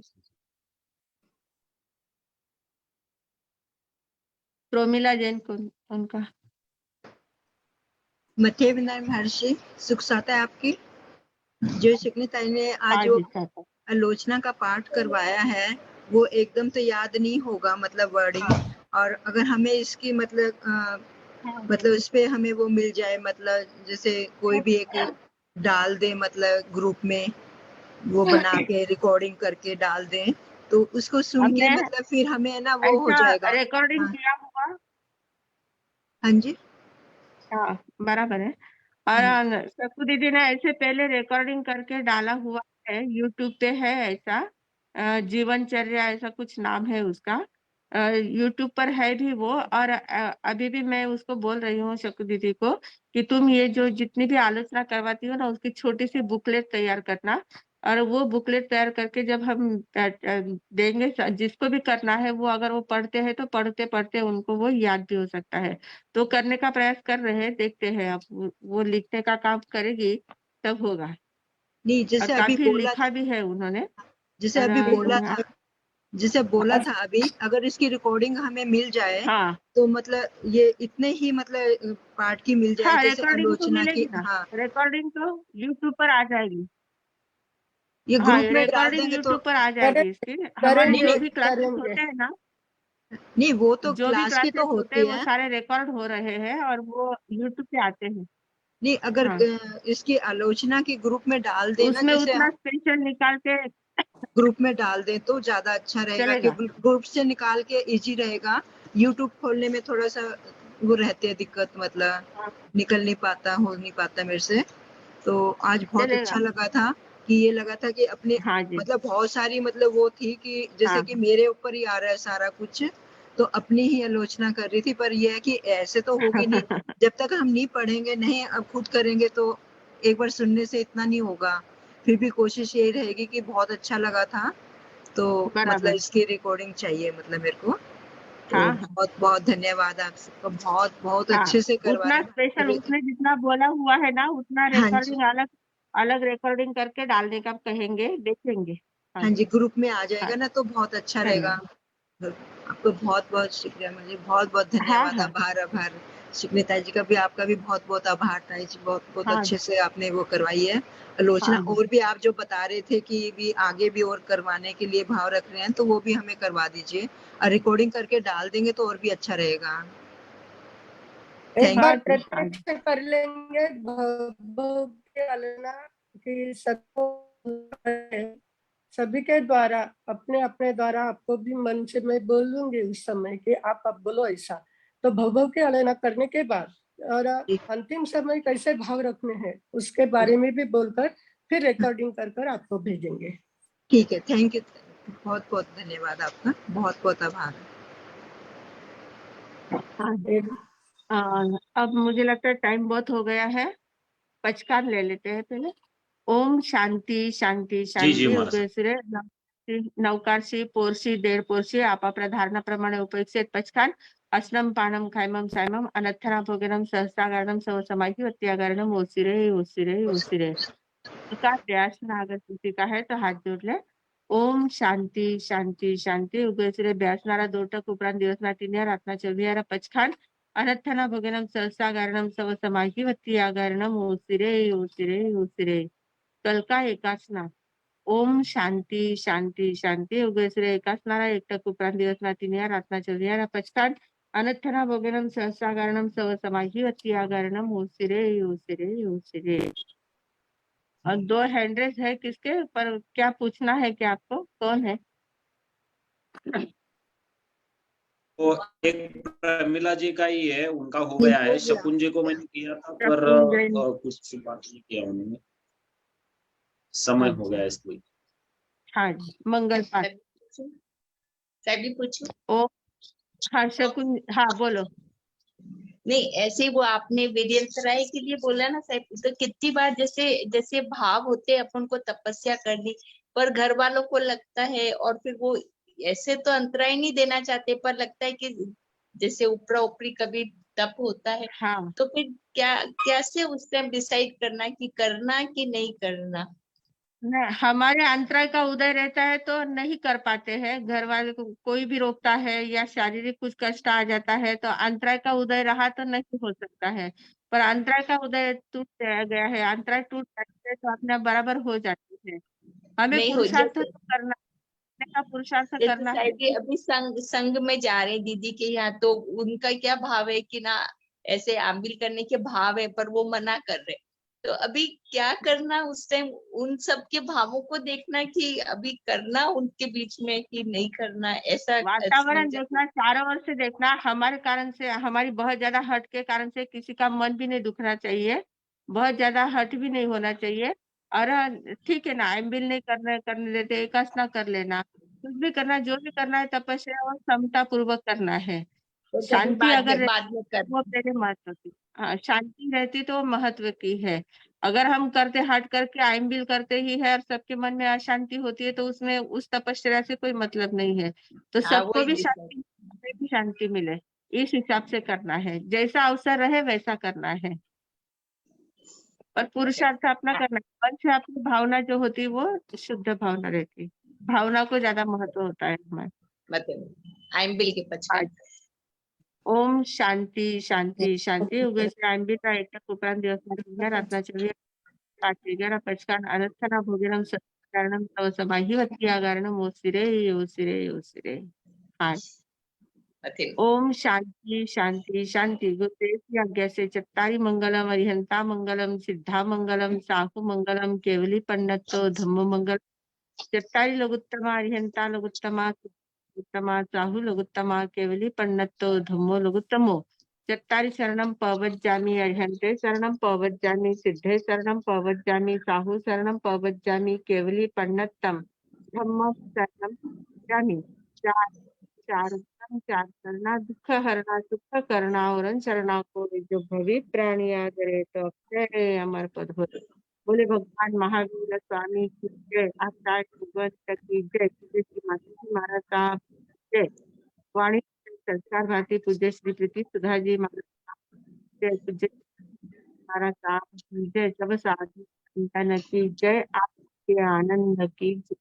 प्रोमिला जैन कौन उनका? मथे विंदन महर्षि, सुख साता है आपकी। जो शिकनीताई ने आज हाँ जो जी सर। आलोचना का पाठ करवाया है वो एकदम तो याद नहीं होगा, मतलब वर्डिंग, और अगर हमें इसकी मतलब इस पे हमें वो मिल जाए, मतलब जैसे कोई भी एक डाल दे, मतलब ग्रुप में वो बना के रिकॉर्डिंग करके डाल दें, तो उसको सुन के हमने मतलब फिर हमें ना वो हो ऐसा जाएगा। रिकॉर्डिंग हाँ, किया हुआ। हाँ जी। हाँ, बराबर है। और सकू दीदी ने ऐसे पहले रिकॉर्डिंग करके डाला हुआ है, यूट्यूब पे है ऐसा। जीवनचर्या ऐसा कुछ नाम है उसका। यूट्यूब पर है भी वो। और अभी भी मैं उसको बोल रही हूँ शकु दीदी को कि तुम ये जो जितनी भी आलोचना करवाती हो ना, उसकी छोटी सी बुकलेट तैयार करना। और वो बुकलेट तैयार करके जब हम देंगे, जिसको भी करना है वो, अगर वो पढ़ते हैं तो पढ़ते पढ़ते उनको वो याद भी हो सकता है। तो करने का प्रयास कर रहे हैं, देखते हैं अब वो लिखने का काम करेगी तब होगा। नहीं और जैसे अभी काफी बोला लिखा भी है उन्होंने। जैसे और अभी बोला था जैसे बोला हाँ था अभी, अगर इसकी रिकॉर्डिंग हमें मिल जाए हाँ तो मतलब ये इतने ही मतलब पार्ट की मिल जाए, हाँ, जैसे रिकॉर्डिंग तो आलोचना की। मिलेगी ना। हाँ, रिकॉर्डिंग तो यूट्यूब पर आ जाएगी। ये हाँ, ग्रुप ये में डाल रिकॉर्डिंग देंगे तो। यूट्यूब पर आ करें जाएगी इसकी। हमारे नहीं करेंगे जो नहीं भी क्लासेस करेंगे। होते हैं ना, नहीं, वो तो जो भी क्लास की तो क्लासेस होते हैं होती वो है। सारे रिकॉर्ड हो रहे हैं और वो यूट्यूब पे आते हैं। नहीं, अगर हाँ, इसकी आलोचना की ग्रुप में डाल देना, उसमें जैसे उतना स्पेशल निकाल के ग्रुप में डाल दें तो ज्यादा अच्छा रहेगा, कि चलेगा। ग्रुप से निकाल के इजी रहेगा। यूट्यूब खोलने में थोड़ा सा वो रहती है दिक्कत, मतलब हाँ, निकल नहीं पाता, हो नहीं पाता मेरे से। तो आज बहुत चलेगा। अच्छा लगा था कि ये लगा था कि अपने हाँ जी। मतलब बहुत सारी मतलब वो थी कि जैसे हाँ कि मेरे ऊपर ही आ रहा है सारा कुछ, तो अपनी ही आलोचना कर रही थी। पर यह है कि ऐसे तो होगी नहीं, जब तक हम नहीं पढ़ेंगे, नहीं अब खुद करेंगे तो एक बार सुनने से इतना नहीं होगा। फिर भी कोशिश यही रहेगी कि बहुत अच्छा लगा था, तो मतलब बराबर। इसकी रिकॉर्डिंग चाहिए मतलब मेरे को। तो हाँ हाँ बहुत बहुत धन्यवाद आप सबका, बहुत बहुत हाँ, अच्छे से करवा उतना रहे स्पेशल हैं। उसने जितना बोला हुआ है ना, उतना हाँ जी, रिकॉर्डिंग अलग अलग रिकॉर्डिंग करके डालने का कहेंगे, देखेंगे। हाँ हाँ जी, जी। ग्रुप में आ हाँ, जाएगा ना तो बहुत अच्छा रहेगा। धन्यवाद। आपको बहुत बहुत शुक्रिया, मुझे बहुत बहुत हाँ धन्यवाद, हाँ आभार आभार। सुष्मिता जी का भी, आपका भी बहुत बहुत आभार ताई जी, बहुत बहुत हाँ अच्छे से आपने वो करवाई है आलोचना। हाँ जी। और भी आप जो बता रहे थे कि भी आगे भी और करवाने के लिए भाव रख रहे हैं, तो वो भी हमें करवा दीजिए और रिकॉर्डिंग करके डाल देंगे तो और भी अच्छा रहेगा। एक थैंक हाँ बार जी। हाँ प्रत्यक्ष जी। कर लेंगे भव की आलोचना कि सबको सभी के द्वारा, अपने अपने द्वारा, आपको भी मन से मैं बोलूंगी उस समय कि आप बोलो ऐसा। तो भव की आलोचना करने के बाद और यू। अंतिम समय कैसे भाव रखने हैं उसके बारे में भी बोलकर फिर रिकॉर्डिंग कर कर आपको भेजेंगे। ठीक है, थैंक यू, बहुत बहुत धन्यवाद आपका, बहुत बहुत आभार। हाँ जी। एक अब मुझे लगता है टाइम बहुत हो गया है। पचकार ले लेते हैं पहले। ओम शांती शांती जी जी शांती महाराज। उगेसुरे नवकारशी पोरशी देर पोरशी आपाप्रधारणाप्रमाणे उपयुक्त पचकान अस्नम पानम खायमम सायमम अनर्थना भोगनम सहस्रागारणम सव समाहि वत्यागारणम ओसिरे ओसिरे ओसिरे का प्रयास अगर किसी का है तो हाथ जोड़ ले। ओम शांति शांति शांति उगेसुरे ब्यासनारा दोटक उपरांत दिवसना तीन रातना 24 पचखान अनर्थना भोगनम सहस्रागारणम सव समाहि वत्यागारणम ओसिरे ओसिरे ओसिरे। कल का एकासना। ओम शांति शांति शांति उगेसुरे एकासनारा एकटक उपरांत दिवसना 3 रातना 24 पचखान अनर्थना भोगनम सहस्रागारणम सव समाहि वत्यागारणम ओसिरे ओसिरे ओसिरे। और 2 हैंड रेज है किसके पर, क्या पूछना है क्या आपको, कौन है? तो एक प्रमिला जी का ही है, उनका हो नहीं, गया हो है। गया। शकुन जी को मैंने किया था पर शकुन जैन। कुछ बात नहीं किया उन्होंने, समय हो अच्छा। गया इसलिए। हाँ जी, मंगल पाठ। साहब भी पूछो। ओ हाँ शकुन, हाँ बोलो। नहीं, ऐसे वो आपने वेरियंस राय के लिए बोला ना साहब, तो कितनी बार जैसे जैसे भाव होते हैं अपन को तपस्या करनी, पर घर वालों को लगता है, और फिर वो ऐसे तो अंतराय नहीं देना चाहते, पर लगता है कि जैसे ऊपरा ऊपरी कभी तप होता है, हाँ, तो फिर क्या कैसे उस टाइम डिसाइड करना कि करना कि नहीं करना? नहीं, हमारे अंतराय का उदय रहता है तो नहीं कर पाते हैं। घर वाले को कोई भी रोकता है या शारीरिक कुछ कष्ट आ जाता है तो अंतराय का उदय रहा तो नहीं हो सकता है। पर अंतराय का उदय टूट गया है, अंतराय टूट जाती है तो अपने बराबर हो जाती है। हमें नहीं हो पुरुषार्थ तो जैसे करना, करने का पुरुषार्थ जैसे करना है। शायद ये अभी संघ संघ में जा रहे हैं दीदी के यहाँ, तो उनका क्या भाव है कि ना ऐसे आमिल करने के भाव है, पर वो मना कर रहे, तो अभी क्या करना उस टाइम? उन सब के भावों को देखना कि अभी करना उनके बीच में कि नहीं करना, ऐसा वातावरण समझा। देखना, चारों ओर से देखना। हमारे कारण से, हमारी बहुत ज्यादा हट के कारण से किसी का मन भी नहीं दुखना चाहिए, बहुत ज्यादा हट भी नहीं होना चाहिए। और ठीक है ना, एमबिल नहीं करने करने देते, एकासना कर लेना। कुछ भी करना, जो भी करना है तपस्या और समता पूर्वक करना है। तो शांति अगर बाद में कर वो मेरे महत्व की, हाँ शांति रहती तो वो महत्व की है। अगर हम करते हट करके आइम बिल करते ही है और सबके मन में अशांति होती है तो उसमें उस तपस्या से कोई मतलब नहीं है। तो हाँ, सबको वही भी दिक्कत। शांति, हमें भी शांति मिले, इस हिसाब से करना है। जैसा अवसर रहे वैसा करना है, पर पुरुषार्थ अपना करना है। मन से अपनी भावना जो होती है वो शुद्ध भावना रहती है, भावना को ज्यादा महत्व होता है हमारे। मतलब आइम बिल के पचका ओम शांती शांती शांती. उगेच्या आंबीचा एकटा उपरांत दिवस रात्नाच्या काठीगरा पचकान अनर्थना भोगिरम सत्कारणम तव समाही वत्ती आगारणम ओसिरे ओसिरे ओसिरे. हाय. ओम शांति शांति शांति. गुरुदेव की आज्ञा से चत्तारी मंगलम, अरिहंता मंगलम, सिद्धा मंगलम, साहु मंगलम, केवली पन्नतो धम्म मंगल. चत्तारी लघुत्तमा, अरिहंता लघुत्तमा, उत्तमा, साहु लघुत्तमा, केवली पन्नतो धम्मो लघुत्तमो. चत्तारी शरणम पवज्जामि, अरिहंते शरणम पवज्जामि, सिद्धे शरणम पवज्जामि, साहु शरणम पवज्जामि, केवली पन्नतम धम्म शरणम पवज्जामि. चार चार उत्तम, चार करना, दुख हरना, सुख करना और शरणा को जो भवी प्राणी आदरे तो अक्षय अमर पद हो. बोले भगवान महावीर स्वामी की जय. आचार्य भगवंत की जय. पूज्य श्री माता महाराज साहब की जय. वाणी संस्कार भारती पूज्य श्री प्रीति सुधा जी महाराज साहब की जय. पूज्य महाराज साहब की जय. सब साधु संतन की जय. आपके आनंद की जय.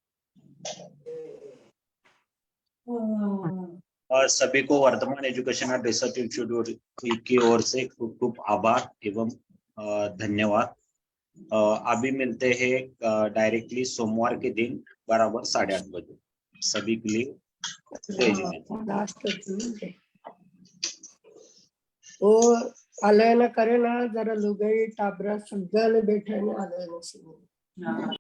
और सभी को Vardhaman education and research institute की ओर से खूब खूब आभार एवं धन्यवाद. अभी मिलते हैं डायरेक्टली सोमवार के दिन बराबर 8:30 बजे. सभी के लिए जय जिनेंद्र. वो आलय न करे ना, जरा लुगई टाबरा सगळ्याला बैठे आलय नसेल.